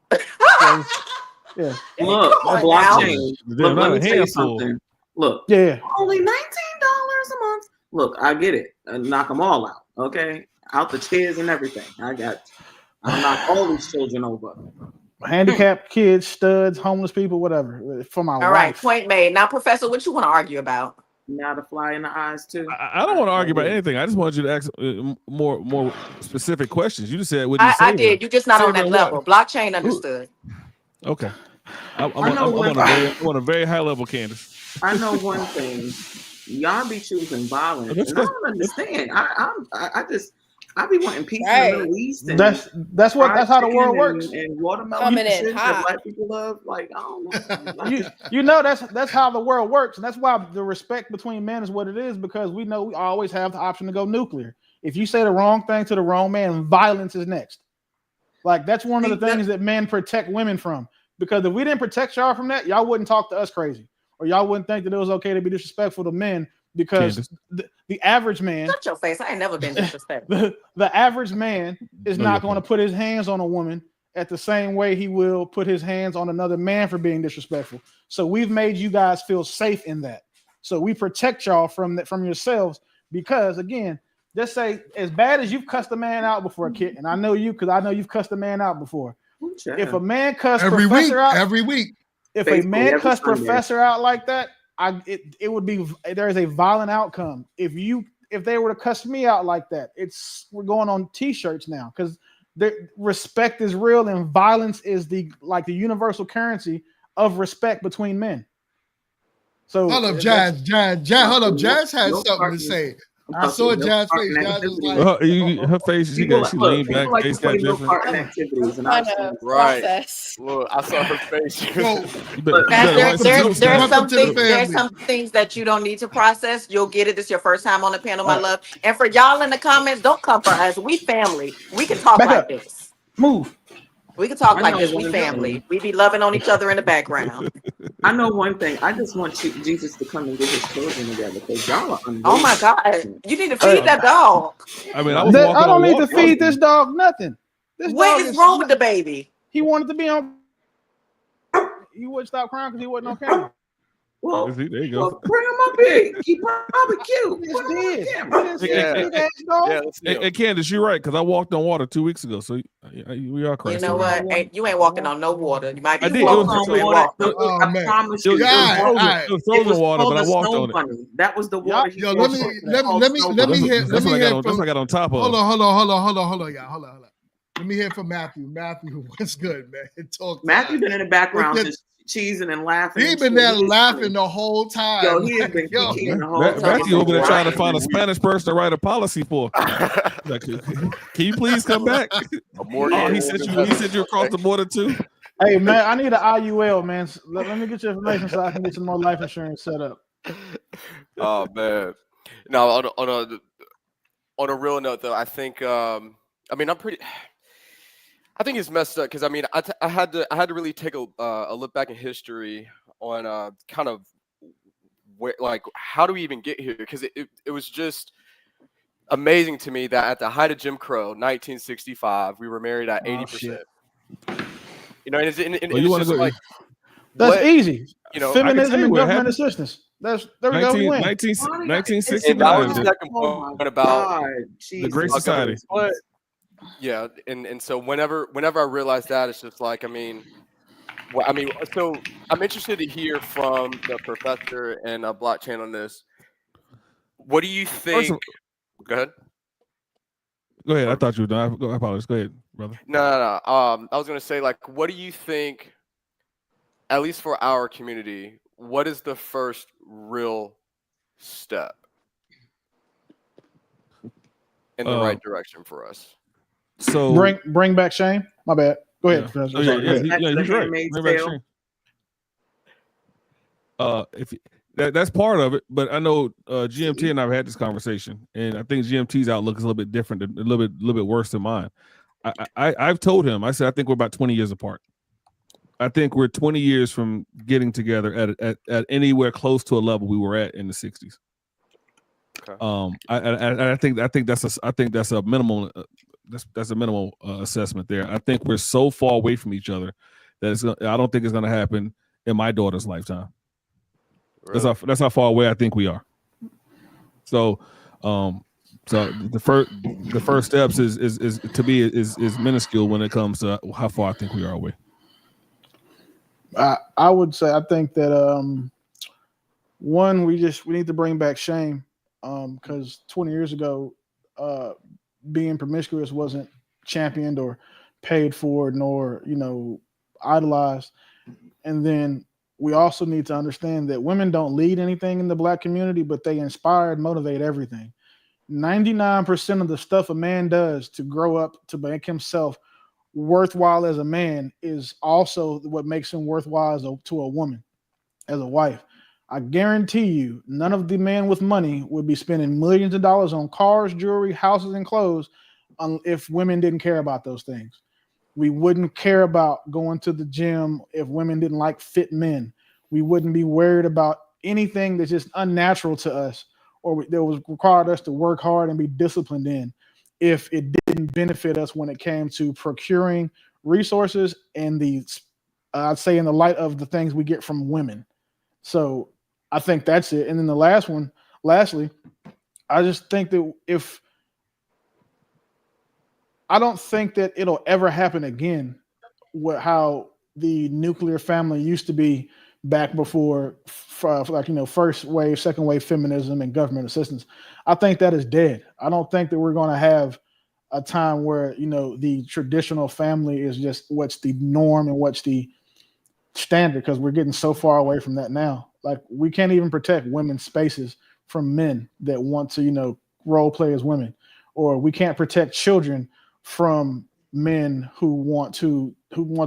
S6: Yeah.
S7: Look, blockchain. Look, let me tell you something. Look, only $19 a month. Look, I get it. Knock them all out. Okay, out the chairs and everything. I'll knock all these children over.
S6: Handicapped kids, studs, homeless people, whatever. For my wife.
S4: All right, point made. Now, Professor, what you want to argue about?
S7: Not a fly in the eyes too.
S5: I don't want to argue about anything. I just want you to ask more specific questions. You just said, "Would you?"
S4: I did. You just not on that level. Blockchain understood.
S5: Okay. I'm on a very high level, Candace.
S7: I know one thing. Y'all be choosing violence, and I don't understand. I be wanting peace in the Middle East.
S6: That's how the world works.
S7: And watermelon that black people love. Like, I don't know.
S6: That's how the world works, and that's why the respect between men is what it is, because we know we always have the option to go nuclear. If you say the wrong thing to the wrong man, violence is next. Like, that's one of the things that men protect women from. Because if we didn't protect y'all from that, y'all wouldn't talk to us crazy, or y'all wouldn't think that it was okay to be disrespectful to men. Because the average man,
S4: shut your face. I ain't never been disrespectful.
S6: The average man is not going to put his hands on a woman at the same way he will put his hands on another man for being disrespectful. So we've made you guys feel safe in that. So we protect y'all from that, from yourselves, because again, just say, as bad as you've cussed a man out before, Kit, and I know you because I know you've cussed a man out before. If a man cussed
S2: every week,
S6: if a man cussed Professor out like that, it would be, there is a violent outcome. If they were to cuss me out like that, we're going on t-shirts now, because respect is real and violence is the universal currency of respect between men. So
S2: hold up, Jazz. Hold up, Jazz has something to say. I saw Jazz face. Jazz was like,
S5: her face. She leaned back,
S7: like
S5: face
S7: to play
S5: got
S7: no
S5: different.
S7: part in activities, and
S1: Trying
S7: I've
S1: to
S3: Right.
S1: process.
S3: Well, I saw her face.
S2: yo,
S4: There's some things that you don't need to process. You'll get it. This is your first time on the panel, my love. And for y'all in the comments, don't come for us. We family. We can talk
S6: Back
S4: like
S6: up.
S4: this.
S6: Move.
S4: We can talk
S7: I
S4: like
S7: know
S4: this. We
S7: one
S4: family.
S7: thing.
S4: We be loving on each other in the background.
S7: I know one thing. I just want Jesus to come and get his children together because y'all are ungrateful.
S4: Oh my God. You need to feed that dog.
S5: I mean, I
S6: don't need to feed this dog nothing.
S4: What is wrong with the baby?
S6: He wanted to be on. He wouldn't stop crying because he wasn't on camera.
S7: Well,
S5: there you go.
S7: well, bring him up here. He probably cute. Put him on camera.
S5: And Candace, you're right, because I walked on water 2 weeks ago. So we are crazy.
S4: You know what? You ain't walking on no water. You might be
S5: I did.
S4: walking, but you ain't walking.
S7: I promise you.
S5: It was frozen water, but I walked on it.
S7: That was the water.
S2: Yo, let me hear.
S5: That's what I got on top of.
S2: Hold on, y'all. Hold on. Let me hear from Matthew. Matthew, what's good, man?
S7: Matthew been in the background just cheesing and laughing.
S2: He been there laughing the whole time.
S7: Yo, he has been kicking the whole time.
S5: Matthew over there trying to find a Spanish person to write a policy for. Like, can you please come back? He sent you across the border too.
S6: Hey man, I need an IUL, man. Let me get your information so I can get some more life insurance set up.
S3: Oh man, no. On a real note, though, I think I think it's messed up because I had to really take a look back in history on kind of where, like, how do we even get here? Because it was just amazing to me that at the height of Jim Crow, 1965, we were married at 80%. You know, and it's just like
S6: that's easy.
S3: You know,
S6: feminism and government assistance. There we go.
S5: 1969.
S3: That was the second point about
S5: the Great Society.
S3: But yeah, and so whenever I realized that, it's just like, so I'm interested to hear from the professor and blockchain on this. What do you think? Go ahead.
S5: Go ahead. I thought you were done. I apologize. Go ahead, brother.
S3: No. I was gonna say, like, what do you think? At least for our community, what is the first real step in the right direction for us?
S5: So
S6: bring back shame. My bad. Go ahead.
S5: He's right. Bring back shame. That's part of it, but I know GMT and I've had this conversation, and I think GMT's outlook is a little bit different, a little bit worse than mine. I've told him, I said, I think we're about 20 years apart. I think we're 20 years from getting together at anywhere close to a level we were at in the 60s. Okay. I think that's a minimal that's a minimal assessment there. I think we're so far away from each other that I don't think it's going to happen in my daughter's lifetime. Really? That's how far away I think we are. So the first steps is to me is minuscule when it comes to how far I think we are away.
S6: I would say I think that one, we need to bring back shame, because 20 years ago being promiscuous wasn't championed or paid for nor idolized. And then we also need to understand that women don't lead anything in the Black community, but they inspire and motivate everything. 99% of the stuff a man does to grow up to make himself worthwhile as a man is also what makes him worthwhile to a woman, as a wife. I guarantee you, none of the men with money would be spending millions of dollars on cars, jewelry, houses, and clothes if women didn't care about those things. We wouldn't care about going to the gym if women didn't like fit men. We wouldn't be worried about anything that's just unnatural to us or that was required us to work hard and be disciplined in if it didn't benefit us when it came to procuring resources and I'd say in the light of the things we get from women. So I think that's it. And then the lastly, I just think that I don't think that it'll ever happen again how the nuclear family used to be back before first wave, second wave feminism and government assistance. I think that is dead. I don't think that we're going to have a time where, the traditional family is just what's the norm and what's the standard, because we're getting so far away from that now. Like, we can't even protect women's spaces from men that want to, role play as women, or we can't protect children from men who want to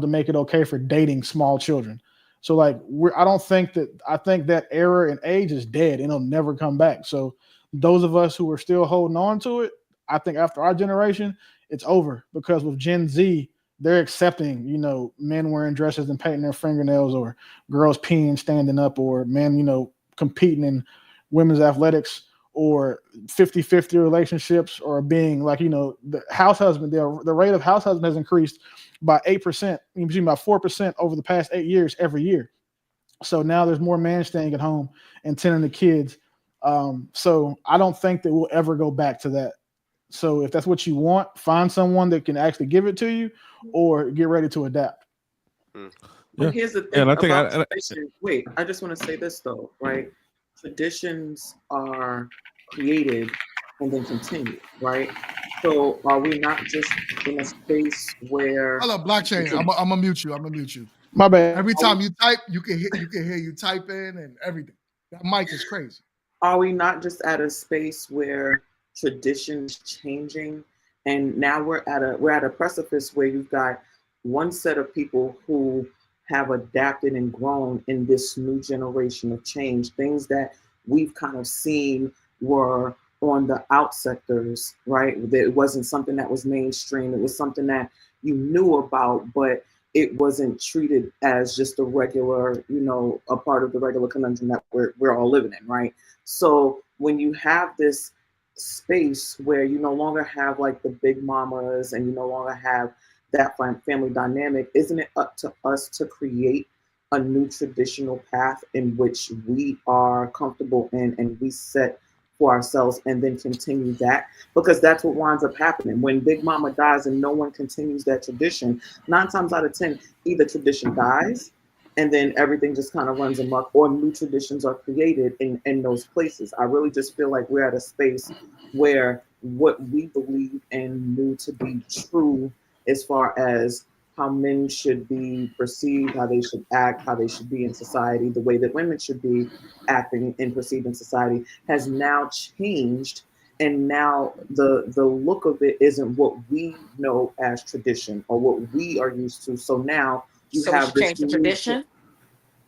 S6: make it okay for dating small children. So like I think that era and age is dead and it'll never come back. So those of us who are still holding on to it, I think after our generation, it's over, because with Gen Z, they're accepting, men wearing dresses and painting their fingernails, or girls peeing standing up, or men, competing in women's athletics, or 50-50 relationships, or being like, the house husband, the rate of house husband has increased by 8%, between about 4% over the past 8 years every year. So now there's more men staying at home and tending the kids. So I don't think that we'll ever go back to that. So if that's what you want, find someone that can actually give it to you, or get ready to adapt.
S7: But here's the thing about tradition. Wait, I just want to say this though, right? Traditions are created and then continue, right? So are we not just in a space where?
S2: Hold up, blockchain. I'm gonna mute you. I'm gonna mute you.
S6: My bad.
S2: Every time you type, you can hear you type in and everything. That mic is crazy.
S7: Are we not just at a space where traditions changing, and now we're at a precipice where you've got one set of people who have adapted and grown in this new generation of change, things that we've kind of seen were on the out sectors, right? It wasn't something that was mainstream. It was something that you knew about, but it wasn't treated as just a regular, a part of the regular conundrum that we're all living in, right? So when you have this space where you no longer have like the big mamas, and you no longer have that family dynamic, isn't it up to us to create a new traditional path in which we are comfortable in and we set for ourselves, and then continue that? Because that's what winds up happening when Big Mama dies and no one continues that tradition. 9 times out of 10, either tradition dies and then everything just kind of runs amok, or new traditions are created in those places. I really just feel like we're at a space where what we believe and knew to be true as far as how men should be perceived, how they should act, how they should be in society, the way that women should be acting and perceived in society has now changed. And now the look of it isn't what we know as tradition or what we are used to. So now you have this
S4: change the tradition.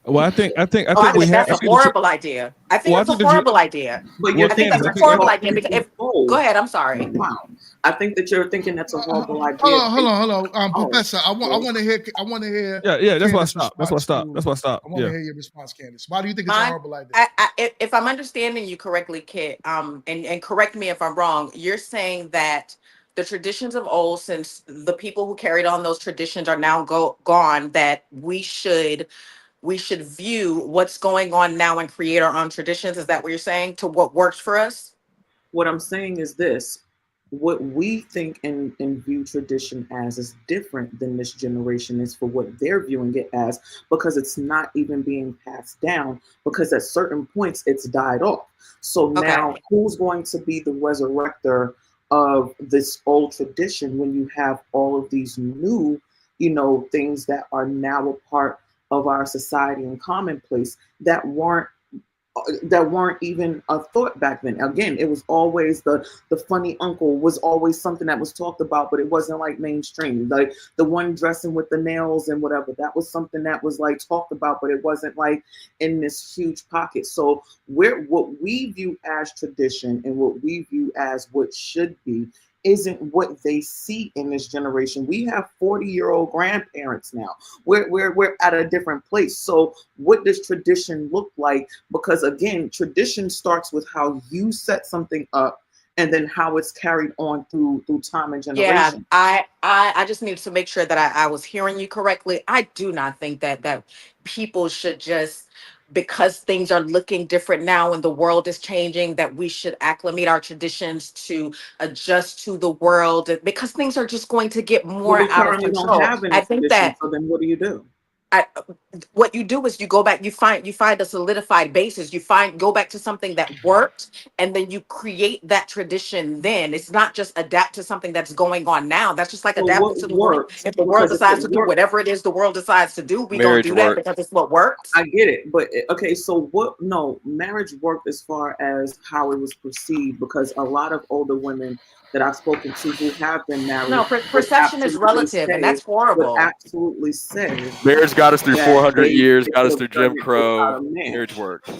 S5: Well, I think
S4: that's a horrible idea. I think it's a horrible idea.
S7: But you're thinking
S4: that's a horrible idea. Because go ahead. I'm sorry.
S7: Wow. I think that you're thinking that's a horrible idea.
S2: Hold on, Professor. I want to hear.
S5: Yeah. That's why I stopped. I
S2: want to hear your response, Candace. Why do you think it's a horrible idea?
S4: If I'm understanding you correctly, Kit, and correct me if I'm wrong, you're saying that the traditions of old, since the people who carried on those traditions are now gone, that we should view what's going on now and create our own traditions. Is that what you're saying? To what works for us?
S7: What I'm saying is this. What we think and view tradition as is different than this generation is for what they're viewing it as, because it's not even being passed down, because at certain points it's died off. So now who's going to be the resurrector of this old tradition when you have all of these new, things that are now a part of our society and commonplace that weren't even a thought back then? Again, it was always the funny uncle was always something that was talked about, but it wasn't like mainstream. Like the one dressing with the nails and whatever, that was something that was like talked about, but it wasn't like in this huge pocket. So what we view as tradition and what we view as what should be isn't what they see in this generation. We have 40-year-old grandparents now. We're at a different place. So what does tradition look like? Because again, tradition starts with how you set something up and then how it's carried on through time and generation.
S4: Yeah, I just needed to make sure that I was hearing you correctly. I do not think that people should just, because things are looking different now and the world is changing, that we should acclimate our traditions to adjust to the world, because things are just going to get more out of control.
S7: I think that. So then what do you do?
S4: what you do is you go back, you find a solidified basis, go back to something that worked, and then you create that tradition. Then it's not just adapt to something that's going on now. That's just like
S7: So
S4: adapting
S7: what
S4: to the world.
S7: works?
S4: If the world
S7: Because if
S4: decides
S7: it
S4: to do
S7: works,
S4: whatever it is the world decides to do, we don't
S3: Marriage
S4: do that
S3: work.
S4: because it's what works.
S7: I get it, but okay. So what? No, marriage worked as far as how it was perceived, because a lot of older women that I've spoken to who have been married,
S4: No, perception is relative, and that's
S7: would
S4: horrible.
S7: absolutely say
S3: Marriage got us through
S7: that
S3: 400 years,
S7: they
S3: got
S7: could
S3: us
S7: have
S3: through
S7: done
S3: Jim
S7: it without
S3: Crow.
S7: a man.
S3: Marriage worked.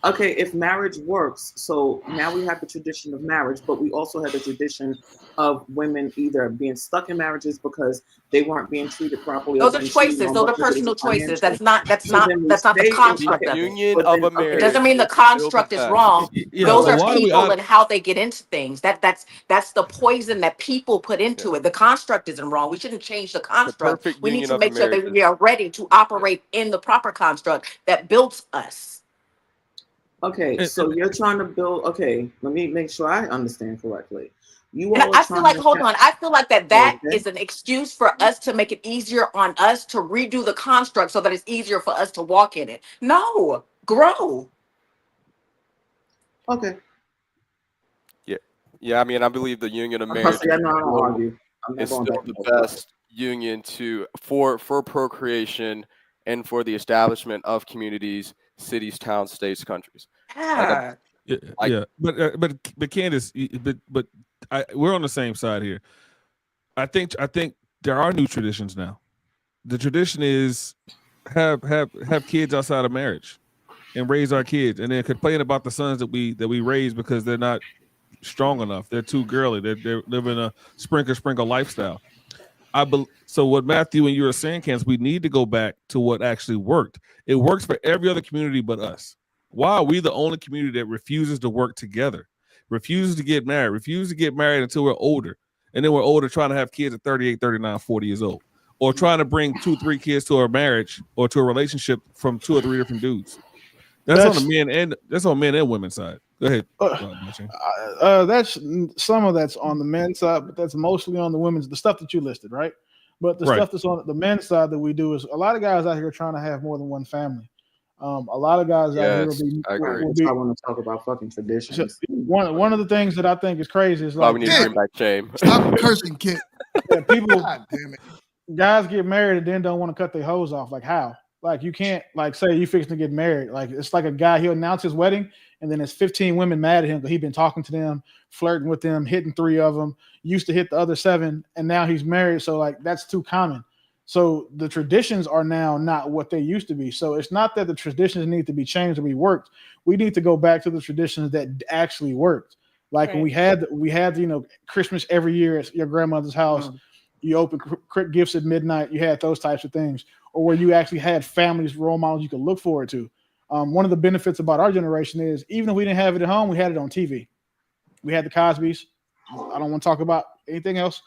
S7: Okay, if marriage works, so now we have the tradition of marriage, but we also have the tradition of women either being stuck in marriages because they weren't being treated properly, or
S4: Those are
S7: being cheated
S4: choices.
S7: on
S4: Those are
S7: because it
S4: personal
S7: was
S4: choices.
S7: financial.
S4: That's
S7: So
S4: not
S7: then we
S4: the
S7: stay in,
S4: construct
S3: The
S4: of it.
S3: union
S7: but
S3: of
S7: then
S3: a
S4: It
S3: marriage.
S4: doesn't mean the
S3: is still the
S4: construct is
S3: best.
S4: wrong.
S5: Yeah,
S4: Those
S5: but
S4: are
S5: why do we?
S4: people and how they get into things. That's the poison that people put into it. The construct isn't wrong. We shouldn't change the
S3: The
S4: construct.
S3: perfect
S4: We need
S3: union
S4: to
S3: of a
S4: make sure
S3: marriage
S4: that
S3: is
S4: we are ready to operate in the proper construct that builds us.
S7: okay, so you're trying to build. Okay, let me make sure I understand correctly. You
S4: And
S7: all are
S4: I feel
S7: trying
S4: like,
S7: to
S4: hold on, I feel like that
S7: okay.
S4: is an excuse for us to make it easier on us to redo the construct so that it's easier for us to walk in it. No, grow.
S7: Okay.
S3: Yeah, I mean, I believe the union of marriage
S7: See, I know I don't argue. I'm not
S3: is
S7: going
S3: still
S7: back and
S3: the
S7: forth.
S3: best union for procreation and for the establishment of communities, cities, towns, states, countries.
S4: Yeah.
S5: Yeah, but Candace, but we're on the same side here. I think there are new traditions now. The tradition is have kids outside of marriage and raise our kids, and then complain about the sons that we raise because they're not strong enough. They're too girly. They're living a sprinkle lifestyle. So what Matthew and you are saying, Candace, we need to go back to what actually worked. It works for every other community but us. Why are we the only community that refuses to work together, refuses to get married until we're older, and then we're older trying to have kids at 38, 39, 40 years old, or trying to bring 2-3 kids to our marriage or to a relationship from 2 or 3 different dudes? That's on men and women's side. Go ahead.
S6: That's some of that's on the men's side, but that's mostly on the women's. The stuff that you listed, right? But the stuff that's on the men's side that we do is a lot of guys out here trying to have more than one family. A lot of guys out here will be.
S7: I want to talk about fucking traditions.
S6: One of the things that I think is crazy is
S3: we need to bring back shame.
S2: Stop cursing, kid.
S6: Yeah, people.
S2: God damn it.
S6: Guys get married and then don't want to cut their hose off. Like how? Like you can't say you fixing to get married. Like it's like a guy, he'll announce his wedding and then there's 15 women mad at him because he's been talking to them, flirting with them, hitting 3 of them, used to hit the other 7, and now he's married. So like that's too common. So the traditions are now not what they used to be. So it's not that the traditions need to be changed or be worked. We need to go back to the traditions that actually worked. Like when we had Christmas every year at your grandmother's house, you open gifts at midnight, you had those types of things, or where you actually had families, role models you could look forward to. One of the benefits about our generation is even if we didn't have it at home, we had it on TV. We had the Cosbys. I don't want to talk about anything else,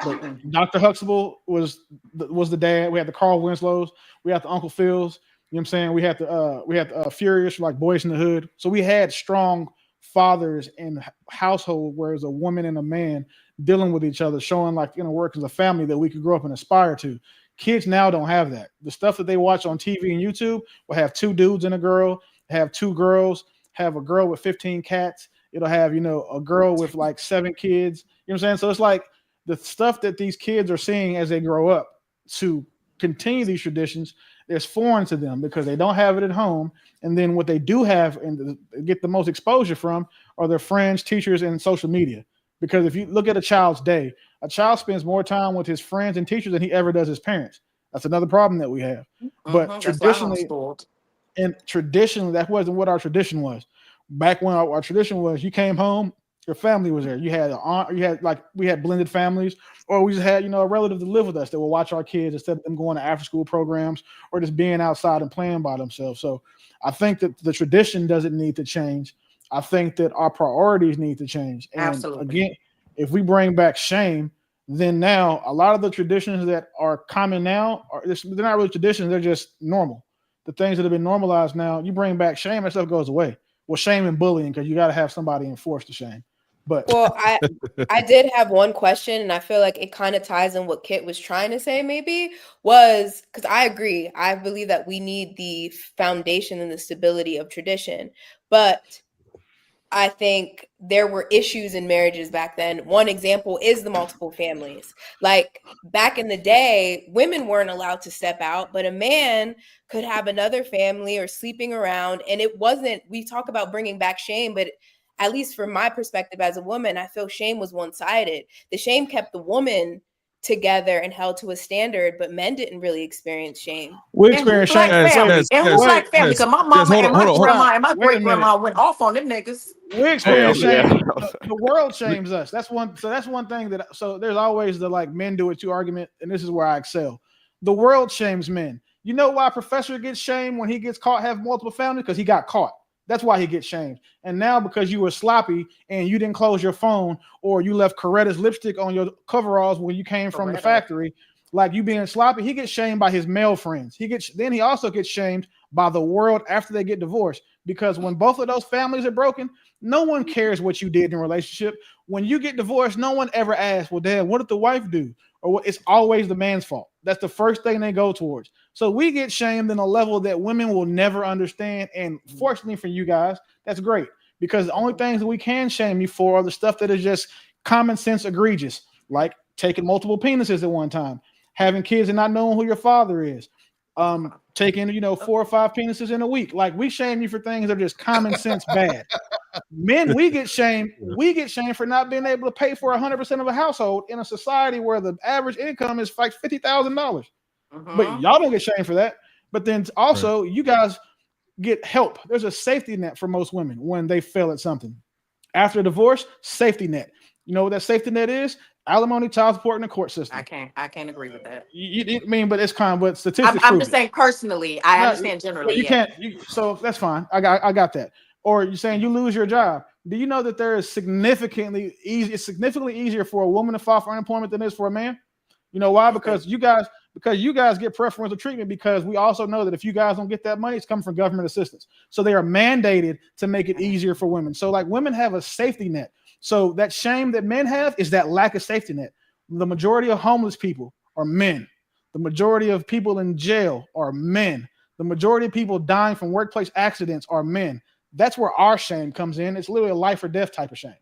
S6: but Dr. Huxtable was the dad. We had the Carl Winslows. We had the Uncle Phils. You know what I'm saying? We had the Furious, like Boys in the Hood. So we had strong fathers in household where it's a woman and a man dealing with each other, showing like inner workings of family that we could grow up and aspire to. Kids now don't have that. The stuff that they watch on TV and YouTube will have 2 dudes and a girl, have 2 girls, have a girl with 15 cats. It'll have, a girl with like 7 kids. You know what I'm saying? So it's like the stuff that these kids are seeing as they grow up to continue these traditions, there's foreign to them because they don't have it at home. And then what they do have and get the most exposure from are their friends, teachers, and social media. Because if you look at a child's day, a child spends more time with his friends and teachers than he ever does his parents. That's another problem that we have. But traditionally, that wasn't what our tradition was. Back when our tradition was, you came home, your family was there. You had an aunt, we had blended families, or we just had, a relative to live with us that would watch our kids instead of them going to after school programs or just being outside and playing by themselves. So I think that the tradition doesn't need to change. I think that our priorities need to change. And
S4: Absolutely.
S6: Again, if we bring back shame, then now a lot of the traditions that are common now they're not really traditions, they're just normal. The things that have been normalized now, you bring back shame, that stuff goes away. Well, shame and bullying, because you got to have somebody enforce the shame. But
S1: well, I did have one question, and I feel like it kind of ties in what Kit was trying to say, maybe, was because I agree. I believe that we need the foundation and the stability of tradition. But I think there were issues in marriages back then. One example is the multiple families. Like back in the day, women weren't allowed to step out, but a man could have another family or sleeping around. And it wasn't, we talk about bringing back shame, but at least from my perspective as a woman, I feel shame was one-sided. The shame kept the woman together and held to a standard, but men didn't really experience shame.
S6: we
S4: And who
S6: experience
S4: black
S6: shame.
S4: family? And who black family?
S5: Yes,
S4: Because my
S5: yes,
S4: mama
S5: hold
S4: and
S5: on,
S4: my
S5: hold on,
S4: grandma and my
S6: Wait a
S4: great
S6: minute.
S4: grandma went off on them niggas.
S6: We experience
S3: Yeah.
S6: shame. The world shames us. That's one. So that's one thing that. So there's always the like men do it too argument, and this is where I excel. The world shames men. You know why Professor gets shamed when he gets caught having multiple families? Because he got caught. That's why he gets shamed. And now because you were sloppy and you didn't close your phone, or you left Coretta's lipstick on your coveralls when you came from the factory, like you being sloppy, he gets shamed by his male friends. He also gets shamed by the world after they get divorced. Because when both of those families are broken, no one cares what you did in a relationship. When you get divorced, no one ever asks, well, Dad, what did the wife do? Or it's always the man's fault. That's the first thing they go towards. So we get shamed in a level that women will never understand. And fortunately for you guys, that's great. Because the only things that we can shame you for are the stuff that is just common sense egregious, like taking multiple penises at one time, having kids and not knowing who your father is, taking 4 or 5 penises in a week. Like we shame you for things that are just common sense bad. Men, we get shamed for not being able to pay for 100% of a household in a society where the average income is like $50,000. But y'all don't get shamed for that. But then also you guys get help. There's a safety net for most women when they fail at something. After a divorce, safety net. You know what that safety net is? Alimony, child support, and the court system.
S4: I can't agree with that.
S6: But it's kind of what statistics.
S4: I'm just saying personally. I understand generally.
S6: You can't. So that's fine. I got that. Or you're saying you lose your job. Do you know that there is significantly easier for a woman to file for unemployment than it is for a man? You know why? Because you guys get preferential treatment, because we also know that if you guys don't get that money, it's coming from government assistance. So they are mandated to make it easier for women. So like women have a safety net. So that shame that men have is that lack of safety net. The majority of homeless people are men. The majority of people in jail are men. The majority of people dying from workplace accidents are men. That's where our shame comes in. It's literally a life or death type of shame.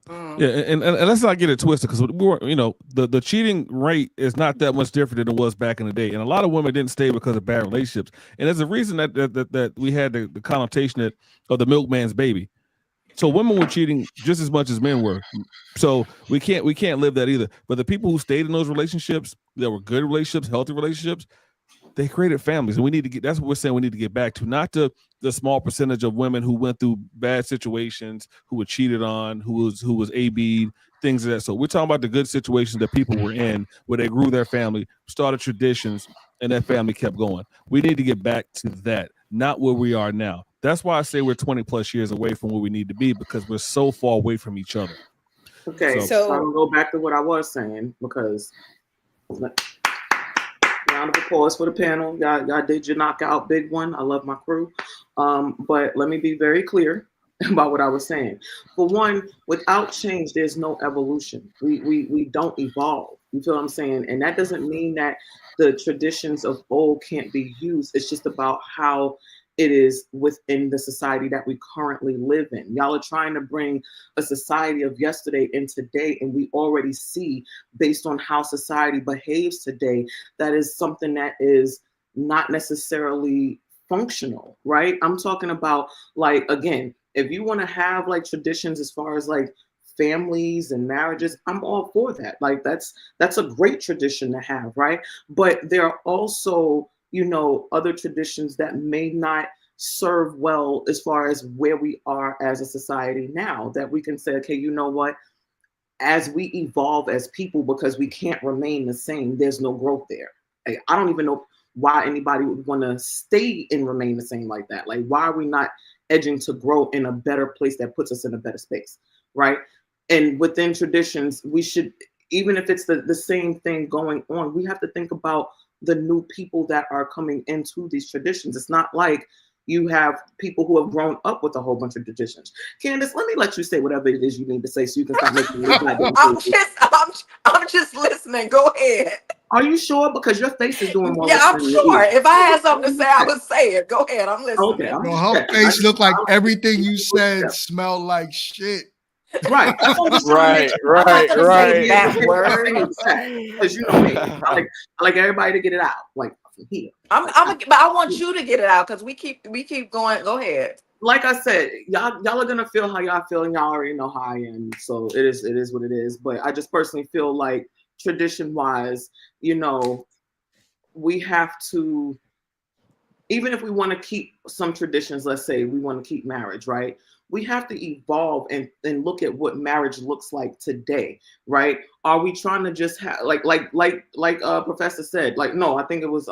S5: Yeah, and let's not get it twisted, because the cheating rate is not that much different than it was back in the day, and a lot of women didn't stay because of bad relationships, and there's a reason that we had the connotation of the milkman's baby. So women were cheating just as much as men were. So we can't live that either. But the people who stayed in those relationships, that were good relationships, healthy relationships, they created families, and we need to get. That's what we're saying. We need to get back to, not to the small percentage of women who went through bad situations, who were cheated on, who was AB'd, things of that. So we're talking about the good situations that people were in, where they grew their family, started traditions, and that family kept going. We need to get back to that, not where we are now. That's why I say we're 20 plus years away from where we need to be, because we're so far away from each other.
S7: Okay, so I'm gonna go back to what I was saying, because round of applause for the panel. Y'all did your knockout big one. I love my crew. But let me be very clear about what I was saying. For one, without change, there's no evolution. We don't evolve. You feel what I'm saying? And that doesn't mean that the traditions of old can't be used. It's just about how it is within the society that we currently live in. Y'all are trying to bring a society of yesterday in today, and we already see, based on how society behaves today, that is something that is not necessarily functional, right? I'm talking about, like, again, if you want to have like traditions as far as like families and marriages, I'm all for that. Like that's a great tradition to have, right? But there are also, other traditions that may not serve well as far as where we are as a society now, that we can say, okay, you know what? As we evolve as people, because we can't remain the same, there's no growth there. I don't even know why anybody would want to stay and remain the same like that. Like, why are we not edging to grow in a better place that puts us in a better space, right? And within traditions, we should, even if it's the same thing going on, we have to think about the new people that are coming into these traditions. It's not like, You have people who have grown up with a whole bunch of traditions. Candace, let me let you say whatever it is you need to say so you can stop making me
S4: I'm just listening. Go ahead.
S7: Are you sure? Because your face is doing more
S4: Yeah, I'm
S7: listening
S4: sure.
S7: than
S4: If I had something to say, I would say it. Go ahead. I'm listening.
S7: Okay, I'm
S2: Yo,
S7: just
S2: her
S7: checking.
S2: face looked like everything you said smelled like shit.
S7: Right. That's what I'm just trying to make sure.
S4: I'm not gonna say that
S7: Because
S4: word.
S7: you know me. I like everybody to get it out. Like from here.
S4: But I want you to get it out because we keep going. Go ahead.
S7: Like I said, y'all are gonna feel how y'all feel, and y'all already know how I am. So it is what it is. But I just personally feel like tradition wise, you know, we have to, even if we want to keep some traditions, let's say we want to keep marriage, right? We have to evolve and look at what marriage looks like today, right? Are we trying to just have like Professor said, like, no, I think it was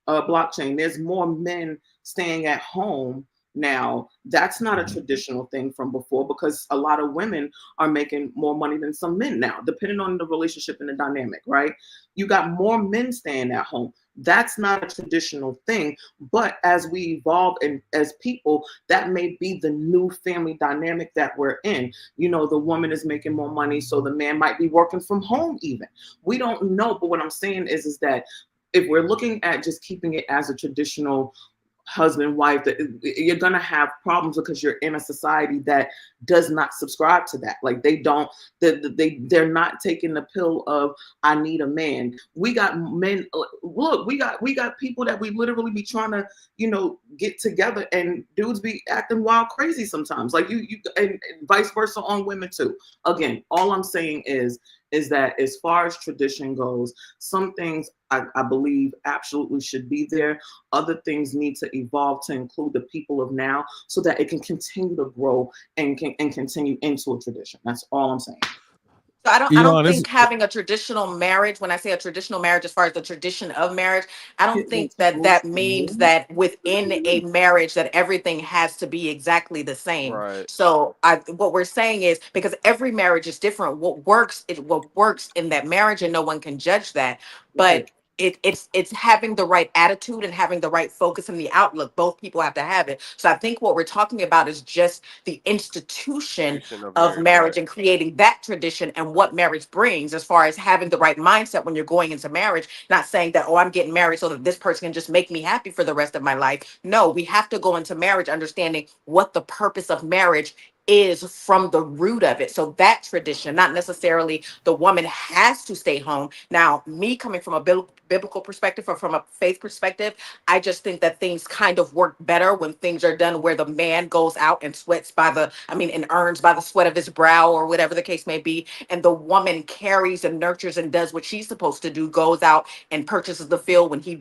S7: blockchain. There's more men staying at home now. That's not a traditional thing from before, because a lot of women are making more money than some men now, depending on the relationship and the dynamic, right? You got more men staying at home. That's not a traditional thing. But as we evolve and as people, that may be the new family dynamic that we're in. You know, the woman is making more money, so the man might be working from home even. We don't know. But what I'm saying is that if we're looking at just keeping it as a traditional husband, wife, that you're going to have problems because you're in a society that does not subscribe to that. Like they're not taking the pill of, I need a man. We got men. Look, we got people that we literally be trying to, you know, get together, and dudes be acting wild crazy sometimes. Like you and vice versa on women too. Again, all I'm saying is that as far as tradition goes, some things I believe absolutely should be there. Other things need to evolve to include the people of now so that it can continue to grow and continue into a tradition. That's all I'm saying.
S4: So I don't think having a traditional marriage, when I say a traditional marriage, as far as the tradition of marriage, I don't think that means that within a marriage that everything has to be exactly the same.
S3: Right.
S4: So what we're saying is, because every marriage is different, what works in that marriage, and no one can judge that. But it's having the right attitude and having the right focus and the outlook. Both people have to have it. So I think what we're talking about is just the institution of marriage, right, and creating that tradition and what marriage brings, as far as having the right mindset when you're going into marriage. Not saying that, oh, I'm getting married so that this person can just make me happy for the rest of my life. No, we have to go into marriage understanding what the purpose of marriage is from the root of it. So that tradition, not necessarily the woman has to stay home. Now, me coming from a biblical perspective or from a faith perspective, I just think that things kind of work better when things are done where the man goes out and and earns by the sweat of his brow, or whatever the case may be. And the woman carries and nurtures and does what she's supposed to do, goes out and purchases the field when he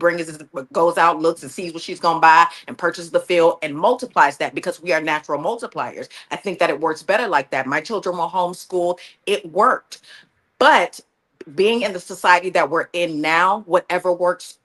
S4: goes out, looks and sees what she's going to buy and purchases the field and multiplies that, because we are natural multipliers. I think that it works better like that. My children were homeschooled. It worked. But being in the society that we're in now, whatever works.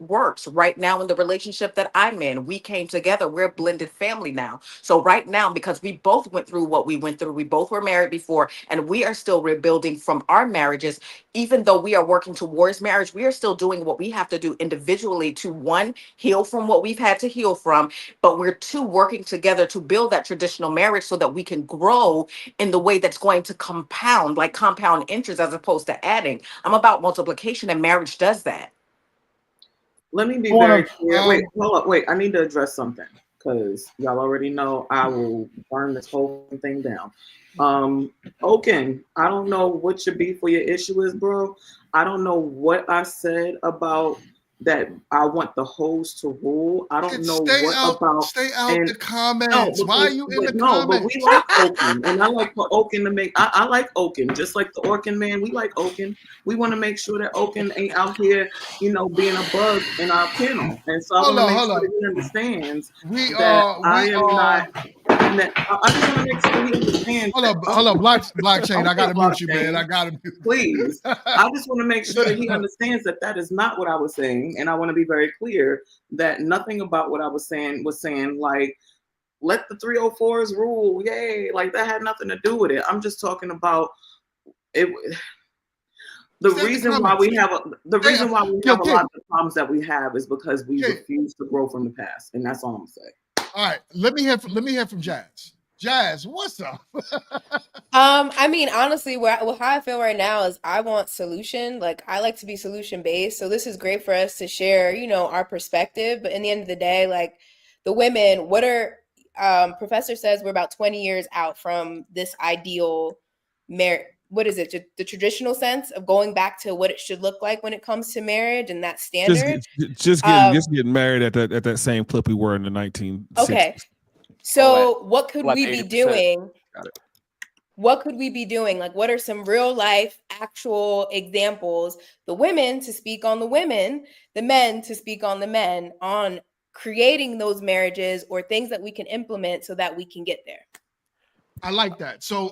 S4: Right now, in the relationship that I'm in, we came together. We're a blended family now. So right now, because we both went through what we went through, we both were married before, and we are still rebuilding from our marriages. Even though we are working towards marriage, we are still doing what we have to do individually to, one, heal from what we've had to heal from, but we're two, working together to build that traditional marriage so that we can grow in the way that's going to compound, like compound interest as opposed to adding. I'm about multiplication, and marriage does that.
S7: Let me be very clear. Wait, hold up. Wait, I need to address something, because y'all already know I will burn this whole thing down. Oaken, I don't know what your beef or your issue is, bro. I don't know what I said about that. I want the host to rule. I don't know
S2: Stay out the comments. Why are you in the comments?
S7: But we like Oaken, and I like for Oaken to make. I like Oaken, just like the Orkin man. We like Oaken. We want to make sure that Oaken ain't out here, you know, being a bug in our panel. And so I want to make sure that he understands that I am not. I just want to make sure he understands.
S2: Hold up, blockchain. I gotta mute you, man. I gotta mute.
S7: Please. I just want to make sure that he understands that is not what I was saying, and I want to be very clear that nothing about what I was saying like, let the 304s rule, yay! Like that had nothing to do with it. I'm just talking about it. The reason why we have a lot of the problems that we have is because we refuse to grow from the past, and that's all I'm saying.
S2: All right, let me hear from Jazz. Jazz, what's up?
S1: I mean, honestly, how I feel right now is I want solution. Like, I like to be solution based. So this is great for us to share, our perspective. But in the end of the day, like the women, Professor says we're about 20 years out from this ideal what is it? The traditional sense of going back to what it should look like when it comes to marriage and that standard.
S5: Just getting married at that same clip we were in the 1960s.
S1: Okay. So what could we be
S3: 80%.
S1: doing?
S3: Got it.
S1: What could we be doing? Like, what are some real life, actual examples? The women to speak on the women, the men to speak on the men, on creating those marriages or things that we can implement so that we can get there.
S2: I like that. So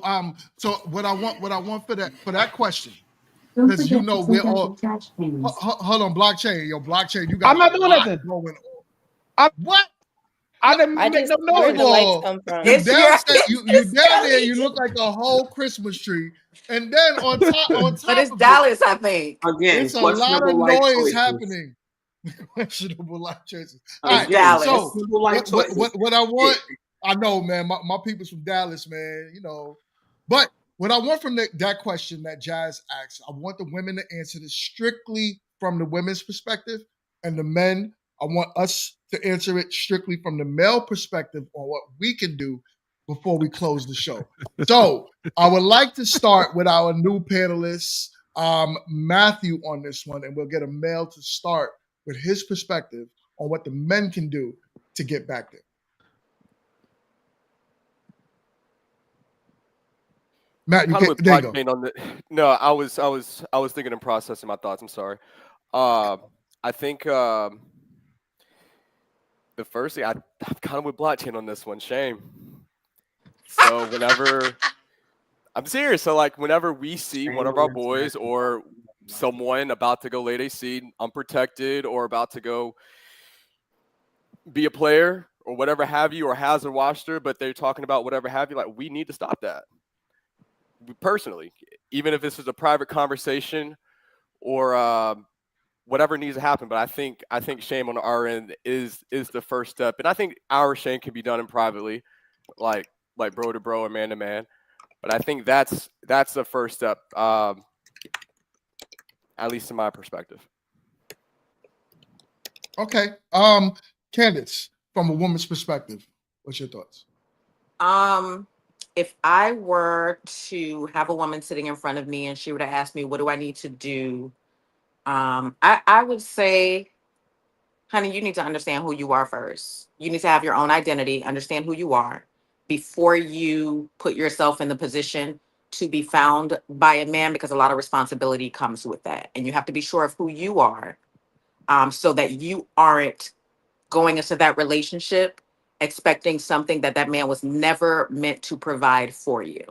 S2: what I want for that question, because we're all hold on, blockchain, blockchain, you got.
S6: I'm not doing nothing.
S2: What?
S6: I didn't make no noise.
S1: Where the lights come from?
S2: You down there, you look like a whole Christmas tree, and then on top
S4: but it's Dallas, I think.
S7: Again,
S2: it's a lot of noise happening. Questionable life choices. All right,
S4: Dallas.
S2: so what I want, I know, man, my people's from Dallas, man, but what I want from that question that Jazz asked, I want the women to answer this strictly from the women's perspective, and the men, I want us to answer it strictly from the male perspective on what we can do before we close the show. So I would like to start with our new panelist, Matthew, on this one, and we'll get a male to start with his perspective on what the men can do to get back there. Matt, you can't. There you go.
S3: No, I was thinking and processing my thoughts. I'm sorry. I think the first thing I'm kind of with blockchain on this one. Shame. So whenever I'm serious, so like whenever we see one of our boys or someone about to go lay a seed unprotected or about to go be a player or whatever have you, or has a roster, but they're talking about whatever have you, like we need to stop that. Personally, even if this is a private conversation or whatever needs to happen, but I think shame on our end is the first step, and I think our shame can be done in privately, like bro to bro and man to man. But I think that's the first step, at least in my perspective.
S2: Okay, Candace, from a woman's perspective, what's your thoughts?
S4: If I were to have a woman sitting in front of me and she were to ask me, what do I need to do? I would say, honey, you need to understand who you are first. You need to have your own identity, understand who you are before you put yourself in the position to be found by a man, because a lot of responsibility comes with that. And you have to be sure of who you are, so that you aren't going into that relationship expecting something that man was never meant to provide for you.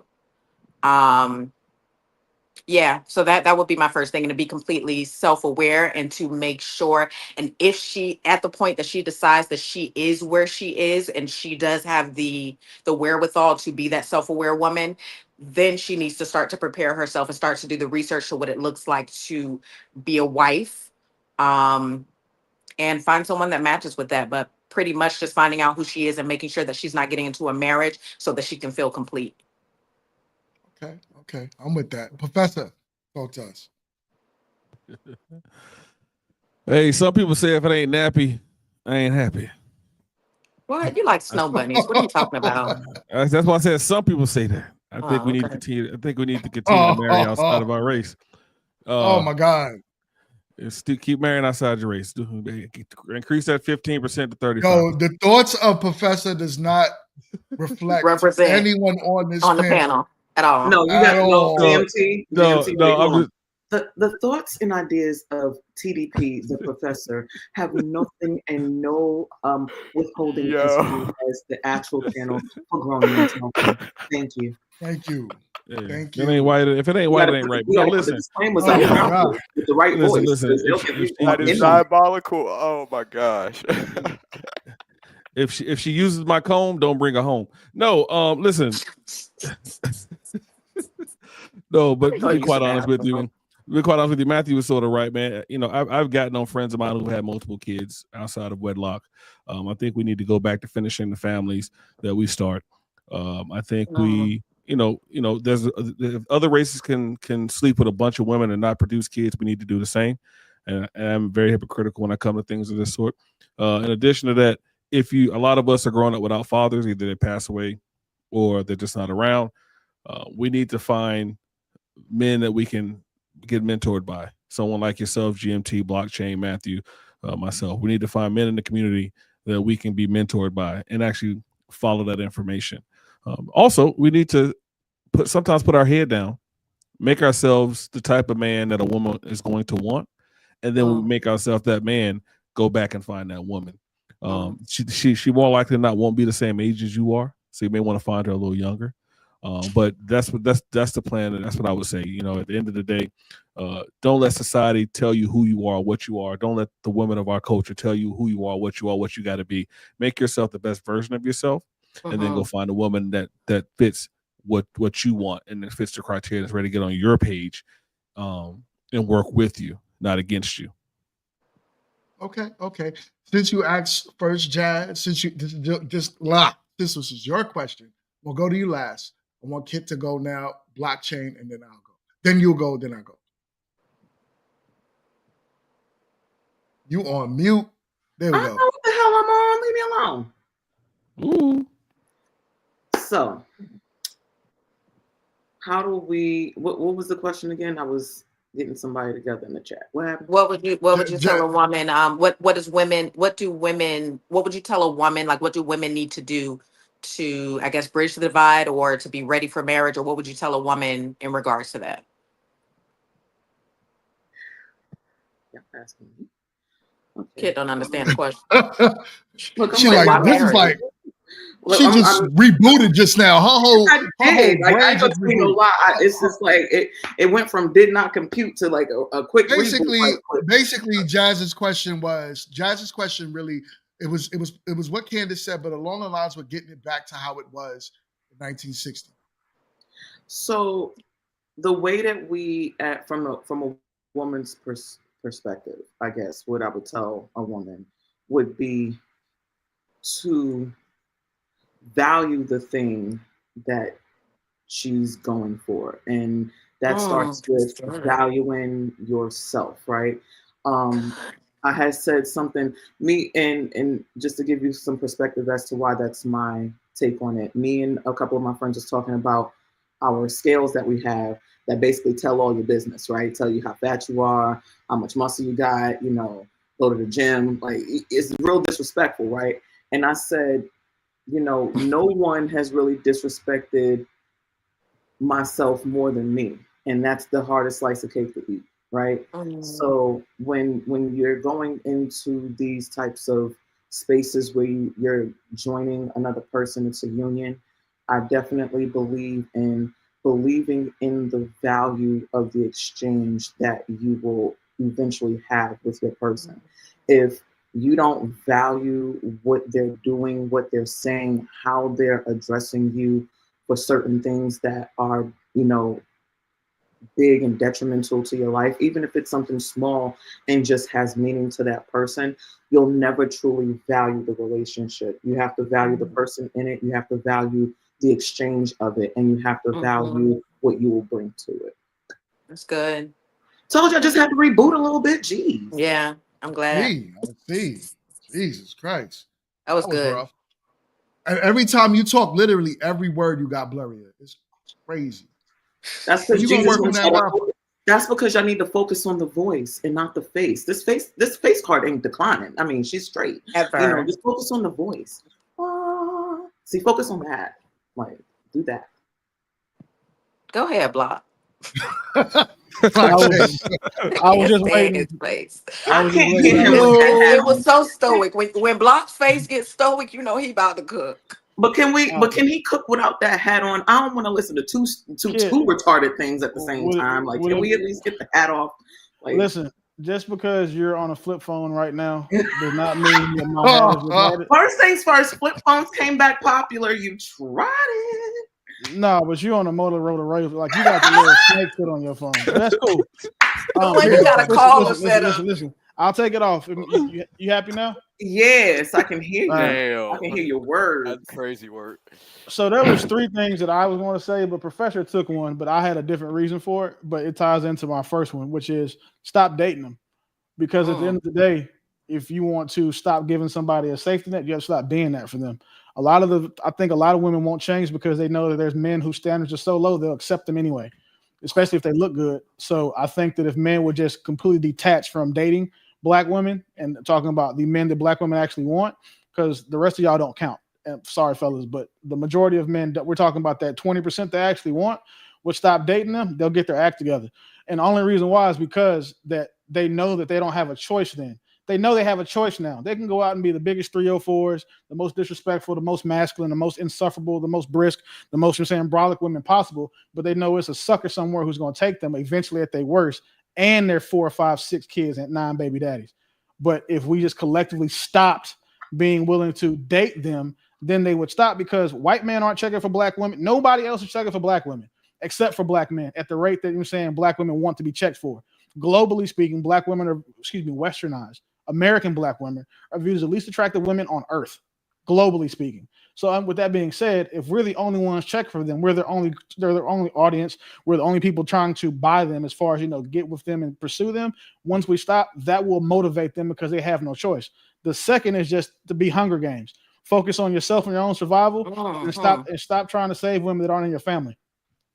S4: Yeah, so that would be my first thing, and to be completely self-aware and to make sure. And if she, at the point that she decides that she is where she is and she does have the wherewithal to be that self-aware woman, then she needs to start to prepare herself and start to do the research to what it looks like to be a wife, and find someone that matches with that. But pretty much just finding out who she is and making sure that she's not getting into a marriage so that she can feel complete.
S2: Okay, I'm with that. Professor, talk to us.
S5: Hey, some people say if it ain't nappy, I ain't happy.
S4: What? You like snow bunnies? What are you talking about?
S5: That's why I said some people say that. I think we need to continue. I think we need to continue to marry outside of our race.
S2: Oh my God!
S5: Still keep marrying outside your race. Increase that 15% to 35%.
S2: No, the thoughts of Professor does not represent anyone on this
S4: the panel at all.
S7: No, you got to go GMT.
S5: No,
S7: the thoughts and ideas of TDP, the professor, have nothing and no withholding as the actual panel for grown men. Thank you.
S2: Thank you.
S5: Yeah.
S2: Thank you.
S5: It ain't white. If it ain't white, it ain't right. No, listen.
S7: With the right voice.
S5: Listen.
S3: That is diabolical. Oh my gosh.
S5: If she uses my comb, don't bring her home. No, listen. No, but to be quite honest with you, be quite honest with you, Matthew was sort of right, man. You know, I've gotten on friends of mine who had multiple kids outside of wedlock. I think we need to go back to finishing the families that we start. I think we, there's if other races can sleep with a bunch of women and not produce kids, we need to do the same. And I'm very hypocritical when I come to things of this sort. In addition to that, a lot of us are growing up without fathers, either they pass away or they're just not around. We need to find men that we can get mentored by. Someone like yourself, GMT, Blockchain, Matthew, myself. We need to find men in the community that we can be mentored by and actually follow that information. Also, we need to sometimes put our head down, make ourselves the type of man that a woman is going to want, and then we make ourselves that man, go back and find that woman. She more likely than not won't be the same age as you are, so you may want to find her a little younger. But that's the plan, and that's what I would say. You know, at the end of the day, don't let society tell you who you are, what you are. Don't let the women of our culture tell you who you are, what you got to be. Make yourself the best version of yourself, and then go find a woman that fits what you want and that fits the criteria, that's ready to get on your page, and work with you, not against you.
S2: Okay. Since you asked first, Jazz, since you this was your question, we'll go to you last. I want Kit to go now, Blockchain, and then I'll go. Then you'll go, then I'll go. You on mute. There we go.
S7: I don't know what the hell I'm on. Leave me alone.
S5: Ooh.
S7: So, how do we? What was the question again? I was getting somebody together in the chat. What happened?
S4: What would you tell a woman? What would you tell a woman? Like, what do women need to do to, I guess, bridge the divide or to be ready for marriage? Or what would you tell a woman in regards to that?
S7: Yeah, asking me.
S4: Okay. Kid don't understand the question.
S7: Look,
S2: she like this is like. Look, she just rebooted just now. Her whole
S7: brain just rebooted. No lie. It's just like it went from did not compute to like a quick
S2: basically.
S7: Reboot.
S2: Basically, Jazz's question really it was what Candace said, but along the lines of getting it back to how it was in 1960.
S7: So the way that we from a woman's perspective, I guess what I would tell a woman would be to value the thing that she's going for, and that starts with valuing yourself, right? I had said something, and just to give you some perspective as to why that's my take on it. Me and a couple of my friends was talking about our scales that we have that basically tell all your business, right? Tell you how fat you are, how much muscle you got, go to the gym. Like, it's real disrespectful, right? And I said, no one has really disrespected myself more than me. And that's the hardest slice of cake to eat, right? So when you're going into these types of spaces where you're joining another person, it's a union, I definitely believe in believing in the value of the exchange that you will eventually have with your person. If you don't value what they're doing, what they're saying, how they're addressing you for certain things that are, big and detrimental to your life, even if it's something small and just has meaning to that person, you'll never truly value the relationship. You have to value the person in it. You have to value the exchange of it, and you have to value what you will bring to it.
S4: That's good.
S7: Told you I just had to reboot a little bit. Jeez.
S4: Yeah, I'm glad.
S2: I see. Jesus Christ.
S4: That was good.
S2: Rough. And every time you talk, literally every word you got blurrier. It's crazy.
S7: That's because that's because y'all need to focus on the voice and not the face. This face card ain't declining. I mean, she's straight.
S4: Ever.
S7: Just focus on the voice. See, focus on that. Like, do that.
S4: Go ahead, Block.
S6: I was just waiting.
S4: It was so stoic. When Block's face gets stoic, he about to cook.
S7: But can he cook without that hat on? I don't want to listen to two retarded things at the same time. Like, can we at least get the hat off? Like,
S6: listen, just because you're on a flip phone right now does not mean that my hat is retarded.
S7: First things first, flip phones came back popular. You tried it.
S6: No, but you're on a Motorola Razr. Like, you got the little snake foot on your phone. But that's cool.
S4: one you got a caller set up.
S6: Listen. I'll take it off. You happy now?
S7: Yes, I can hear you.
S3: Damn.
S7: I can hear your words.
S3: That's crazy work.
S6: So there was 3 things that I was going to say, but Professor took one, but I had a different reason for it. But it ties into my first one, which is stop dating them. Because at the end of the day, if you want to stop giving somebody a safety net, you have to stop being that for them. I think a lot of women won't change because they know that there's men whose standards are so low, they'll accept them anyway, especially if they look good. So I think that if men would just completely detach from dating Black women and talking about the men that Black women actually want, because the rest of y'all don't count. And sorry, fellas, but the majority of men that we're talking about, that 20% they actually want, would stop dating them, they'll get their act together. And the only reason why is because that they know that they don't have a choice then. They know they have a choice now. They can go out and be the biggest 304s, the most disrespectful, the most masculine, the most insufferable, the most brisk, the most brolic women possible. But they know it's a sucker somewhere who's going to take them eventually at their worst, and their 4, 5, 6 kids and 9 baby daddies. But if we just collectively stopped being willing to date them, then they would stop, because white men aren't checking for Black women. Nobody else is checking for Black women except for Black men at the rate that Black women want to be checked for. Globally speaking, Black women are, westernized. American Black women are viewed as the least attractive women on earth, globally speaking. So with that being said, if we're the only ones checking for them, they're their only audience, we're the only people trying to buy them as far as, get with them and pursue them. Once we stop, that will motivate them because they have no choice. The second is just to be Hunger Games. Focus on yourself and your own survival, and stop trying to save women that aren't in your family.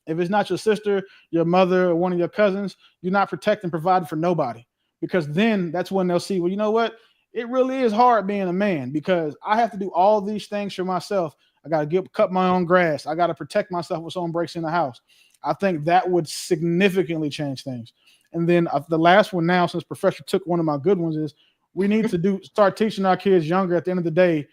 S6: If it's not your sister, your mother, or one of your cousins, you're not protecting, providing for nobody. Because then that's when they'll see, well, you know what? It really is hard being a man, because I have to do all these things for myself. I got to cut my own grass. I got to protect myself when someone breaks in the house. I think that would significantly change things. And then the last one now, since Professor took one of my good ones, is we need to start teaching our kids younger. At the end of the day,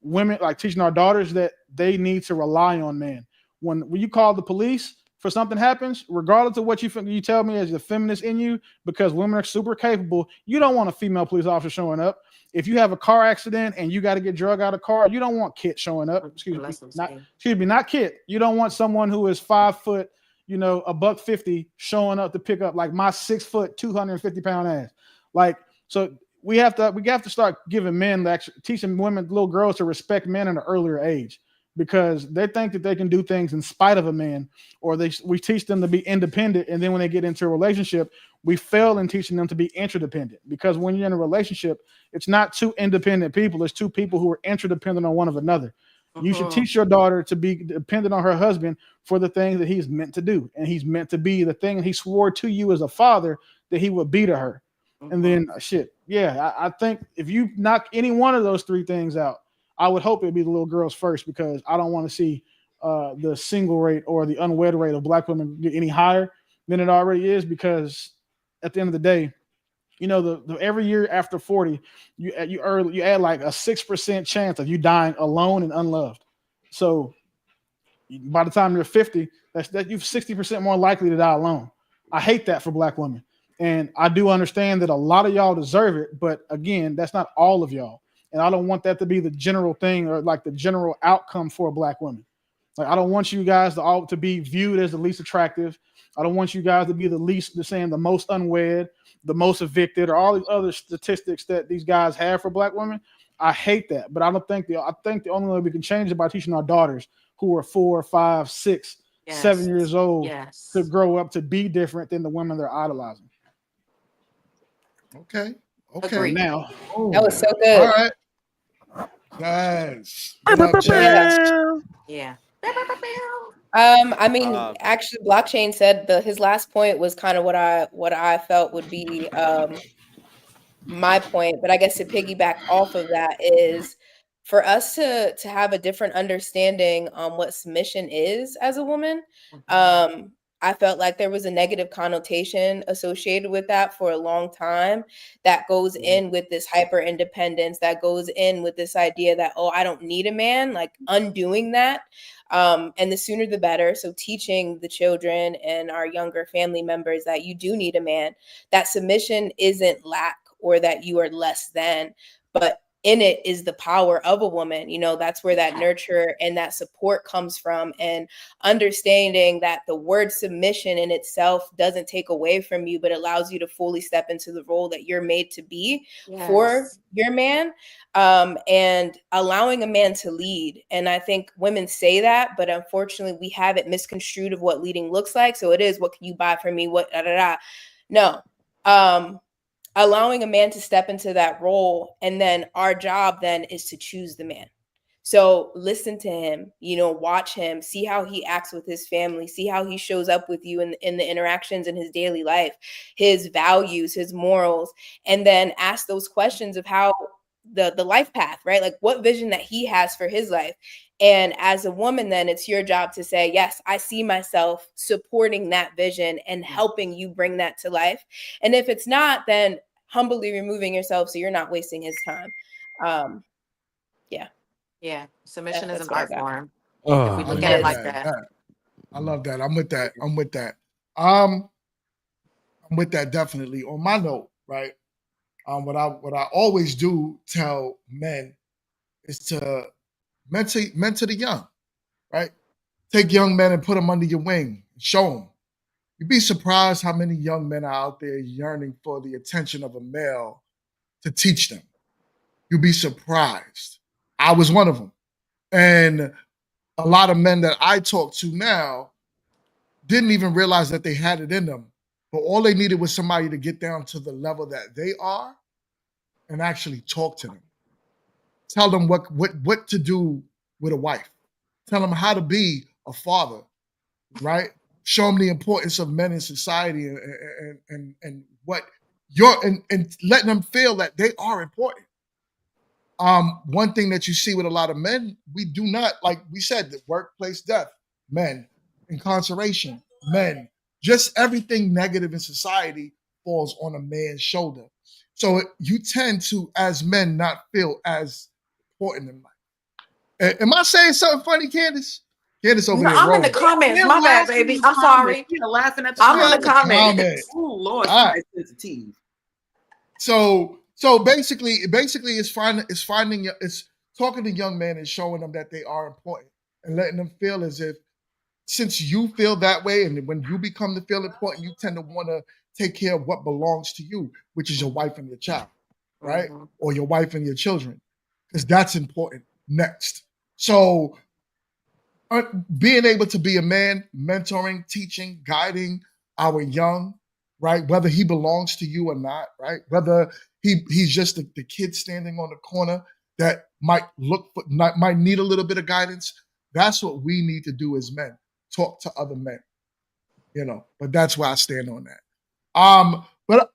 S6: women, like teaching our daughters that they need to rely on men. When you call the police for something happens, regardless of what you tell me as the feminist in you, because women are super capable, you don't want a female police officer showing up. If you have a car accident and you got to get drug out of car, you don't want Kit showing up. Not Kit. You don't want someone who is 5 foot, $150 showing up to pick up like my 6 foot, 250 pound ass. Like, so we have to start giving men, teaching women, little girls to respect men at an earlier age, because they think that they can do things in spite of a man, or we teach them to be independent. And then when they get into a relationship, we fail in teaching them to be interdependent, because when you're in a relationship, it's not 2 independent people. It's 2 people who are interdependent on one of another. You should teach your daughter to be dependent on her husband for the things that he's meant to do. And he's meant to be the thing he swore to you as a father that he would be to her. And then I think if you knock any one of those 3 things out, I would hope it'd be the little girls first, because I don't want to see the single rate or the unwed rate of Black women get any higher than it already is. Because at the end of the day, the every year after 40, you add like a 6% chance of you dying alone and unloved. So by the time you're 50, that you're 60% more likely to die alone. I hate that for Black women. And I do understand that a lot of y'all deserve it, but again, that's not all of y'all. And I don't want that to be the general thing, or like the general outcome for Black women. Like, I don't want you guys to be viewed as the least attractive. I don't want you guys to be the most unwed, the most evicted, or all these other statistics that these guys have for Black women. I hate that, but I think the only way we can change it by teaching our daughters, who are 4, 5, 6, 7 years old, to grow up to be different than the women they're idolizing.
S2: Okay.
S1: Agreed.
S6: Now,
S1: that was so good.
S2: All right. Nice.
S4: Yeah.
S1: I mean, actually, Blockchain said his last point was kind of what I felt would be my point. But I guess to piggyback off of that is for us to have a different understanding on what submission is as a woman. I felt like there was a negative connotation associated with that for a long time that goes in with this hyper independence, that goes in with this idea that, oh, I don't need a man, like undoing that. And the sooner the better. So teaching the children and our younger family members that you do need a man, that submission isn't lack or that you are less than, but in it is the power of a woman. You know, that's where that nurture and that support comes from, and understanding that the word submission in itself doesn't take away from you, but allows you to fully step into the role that you're made to be for your man, and allowing a man to lead. And I think women say that, but unfortunately we have it misconstrued of what leading looks like. So it is, what can you buy from me? What, da, da, da. No. Allowing a man to step into that role, and then our job then is to choose the man. So listen to him, you know, watch him, see how he acts with his family, see how he shows up with you in the interactions in his daily life, his values, his morals, and then ask those questions of how the life path, right? Like what vision that he has for his life. And as a woman, then it's your job to say, yes, I see myself supporting that vision and helping you bring that to life. And if it's not, then humbly removing yourself so you're not wasting his time.
S4: Yeah. Submission is an art form.
S5: Oh,
S4: If we look
S2: I
S4: at it
S2: love
S4: like
S2: that.
S4: that.
S2: I love that. I'm with that. I'm with that. I'm with that definitely. On my note, right? What I always do tell men is to mentor the young, right? Take young men and put them under your wing. Show them. You'd be surprised how many young men are out there yearning for the attention of a male to teach them. You'd be surprised. I was one of them. And a lot of men that I talk to now didn't even realize that they had it in them. But all they needed was somebody to get down to the level that they are and actually talk to them. Tell them what to do with a wife. Tell them how to be a father, right? Show them the importance of men in society and what and letting them feel that they are important. One thing that you see with a lot of men, we do not, like we said, the workplace death, men, incarceration, men, just everything negative in society falls on a man's shoulder. So you tend to, as men, not feel as important in life. Am I saying something funny, Candace? Candace over
S4: No,
S2: there
S4: I'm in
S2: rolling.
S4: the comments.
S7: We're
S4: My bad,
S7: laughing
S4: baby.
S7: at
S4: I'm
S7: the
S4: sorry.
S7: comments. We're laughing at the
S4: I'm in the
S7: comments.
S4: comments.
S7: Oh Lord,
S2: All right.
S7: somebody's sensitive.
S2: So basically it's talking to young men and showing them that they are important and letting them feel as if, since you feel that way, and when you become to feel important, you tend to want to take care of what belongs to you, which is your wife and your child, right?
S4: Mm-hmm.
S2: Or your wife and your children, because that's important next. So being able to be a man, mentoring, teaching, guiding our young, right? Whether he belongs to you or not, right? Whether he's just the kid standing on the corner that might need a little bit of guidance. That's what we need to do as men. Talk to other men, but that's where I stand on that. But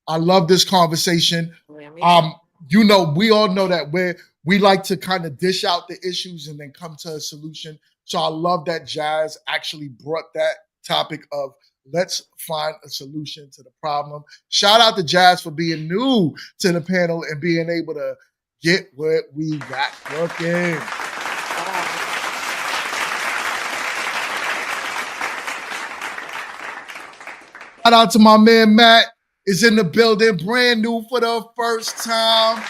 S2: I love this conversation. We all know that we like to kind of dish out the issues and then come to a solution. So I love that Jazz actually brought that topic of let's find a solution to the problem. Shout out to Jazz for being new to the panel and being able to get what we got cooking. Shout out to my man Matt is in the building, brand new for the first time.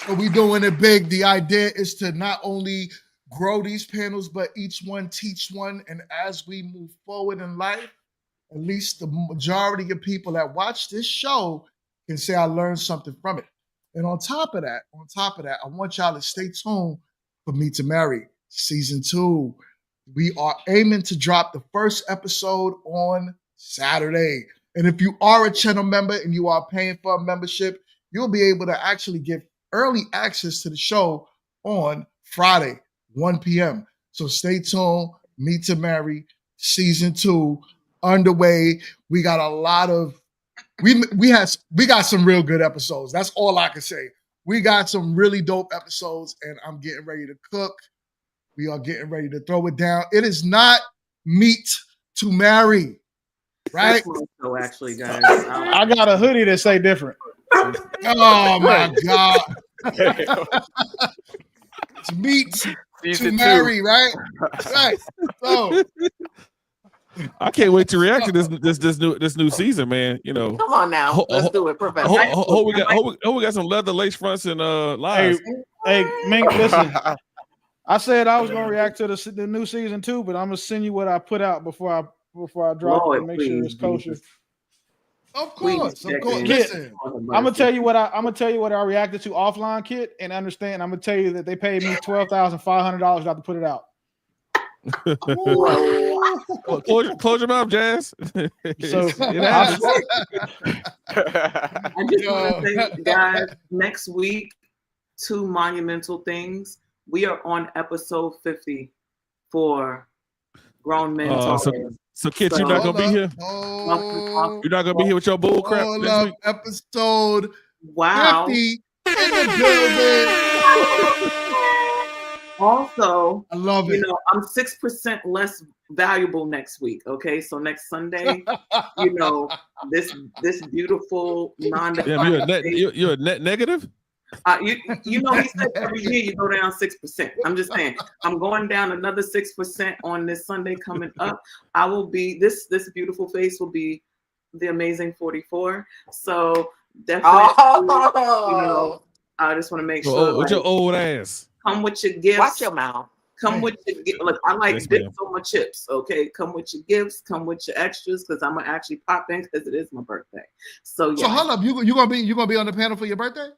S2: So we doing it big. The idea is to not only grow these panels, but each one teach one. And as we move forward in life, at least the majority of people that watch this show can say I learned something from it. And on top of that, I want y'all to stay tuned for Me to Marry Season 2. We are aiming to drop the first episode on Saturday. And if you are a channel member and you are paying for a membership, you'll be able to actually get early access to the show on Friday, 1 p.m. So stay tuned. Me to Marry Season 2 underway. We got a lot of we got some real good episodes. That's all I can say. We got some really dope episodes, and I'm getting ready to cook. We are getting ready to throw it down. It is not Meet to Marry, right?
S7: So actually, guys,
S6: I got a hoodie that say different.
S2: Oh my God. It's Meet to Marry, right? Right. So
S5: I can't wait to react to this new season, man. You know,
S4: come on now, let's do it, Professor.
S5: We got some leather lace fronts and lies.
S6: Hey, Mink, listen. I said I was gonna react to the new season too, but I'm gonna send you what I put out before I drop it and make sure it's kosher.
S2: Of course.
S6: Listen, I'm gonna tell you what I reacted to offline, Kit, and understand. I'm gonna tell you that they paid me $12,500 not to put it out.
S5: Close your mouth, Jazz.
S7: So I just want to say, guys, next week, 2 monumental things. We are on episode 50 for Grown Men Talking.
S5: So Kit, you're not gonna be here. You're not gonna be here with your bull crap next week.
S2: Episode 50 in the building.
S7: Also,
S2: I love it.
S7: You know, I'm 6% less valuable next week. Okay, so next Sunday, you know, this beautiful
S5: you're a net negative.
S7: You know, he said every year you go down 6%. I'm just saying, I'm going down another 6% on this Sunday coming up. I will be this beautiful face will be the amazing 44. So definitely, you know, I just want to make sure.
S5: With your old ass.
S7: Come with your gifts.
S4: Watch your mouth.
S7: Come with your gifts. Look, I like dips on my chips. Okay, come with your gifts. Come with your extras because I'm gonna actually pop in because it is my birthday. So yeah.
S2: So hold up, you gonna be on the panel for your birthday?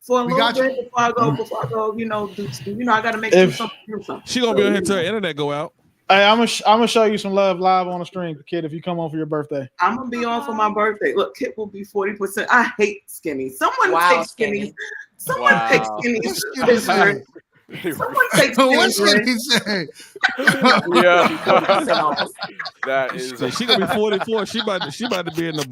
S7: For a little bit before I go, you know, I gotta make sure something.
S5: She gonna be on here till her internet go out.
S6: Hey, I'm gonna show you some love live on the stream, Kid. If you come on for your birthday,
S7: I'm gonna be on for my birthday. Look, Kit will be 40%. I hate skinny. Someone take skinny. Someone take skinny. Someone take skinny.
S2: What should he say?
S3: Yeah, that is.
S5: She gonna be 44. She about to be in the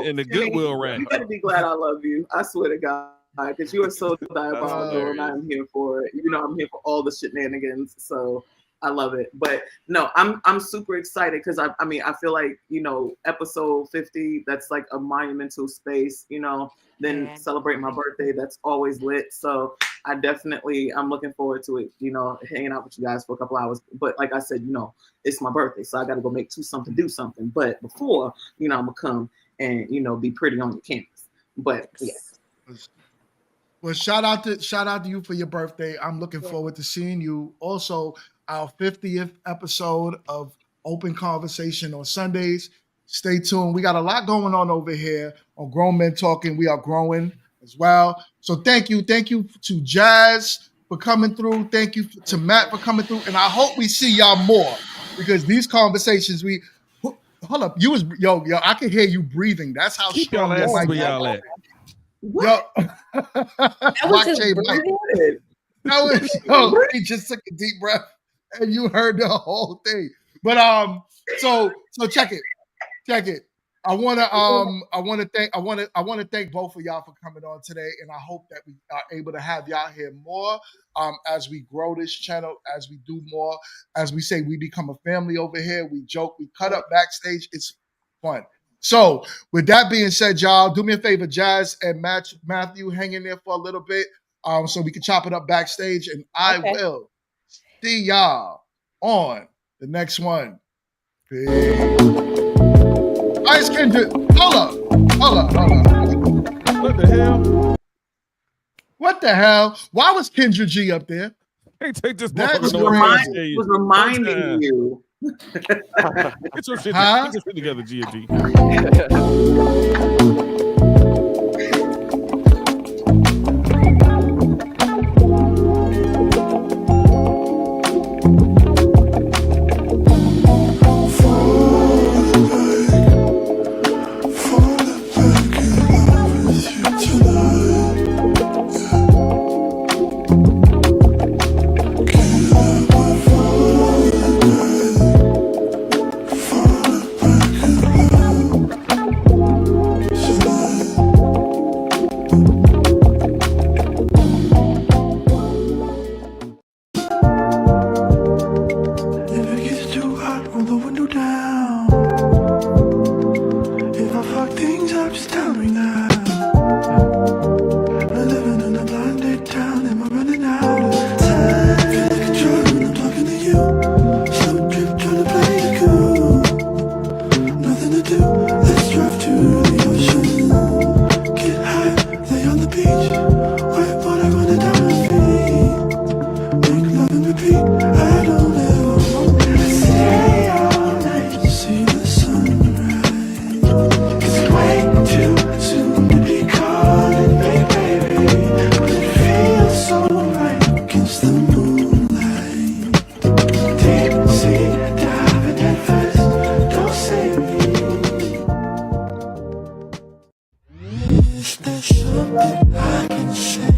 S5: in the Goodwill rack.
S7: You better be glad I love you. I swear to God. Because you are so diabolical, and I'm here for it. You know, I'm here for all the shenanigans, so I love it. But no, I'm super excited because I mean I feel like, you know, episode 50, that's like a monumental space. You know, then celebrate my birthday, that's always lit. So I'm looking forward to it. You know, hanging out with you guys for a couple hours. But like I said, you know, it's my birthday, so I got to go make do something. But before, you know, I'm gonna come and, you know, be pretty on the campus. But yes.
S2: Well, shout out to you for your birthday. I'm looking forward to seeing you. Also, our 50th episode of Open Conversation on Sundays. Stay tuned. We got a lot going on over here on Grown Men Talking. We are growing as well. So thank you to Jazz for coming through. Thank you to Matt for coming through. And I hope we see y'all more because these conversations hold up. You was yo. I can hear you breathing. That's how
S5: keep
S2: strong
S5: y'all asses where y'all at.
S2: What?
S1: That was just breathing.
S2: He just took a deep breath and you heard the whole thing. But so check it. I want to thank both of y'all for coming on today, and I hope that we are able to have y'all here more as we grow this channel, as we do more, as we say, we become a family over here. We joke, we cut up backstage. It's fun. So with that being said, y'all, do me a favor, Jazz and Matthew, hang in there for a little bit so we can chop it up backstage, and I will see y'all on the next one. Peace. Ice Kendrick, hold up. What the hell? Why was Kendra G up there?
S5: Hey, take this.
S7: That was reminding you.
S5: Get your shit together, GMT.
S10: Should there something I can say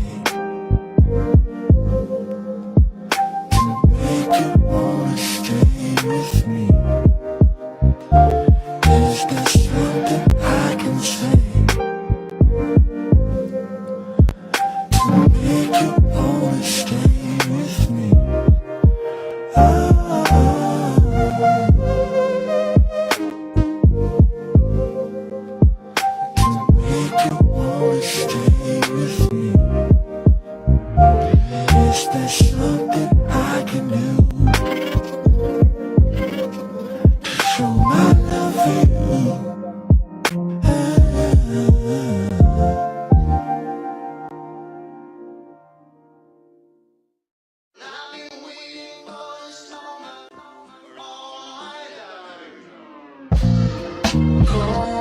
S10: to make you wanna stay with me? Is there something I can say to make you wanna stay with me? Make you wanna stay with me. Is there something I can do to show my love for you? Call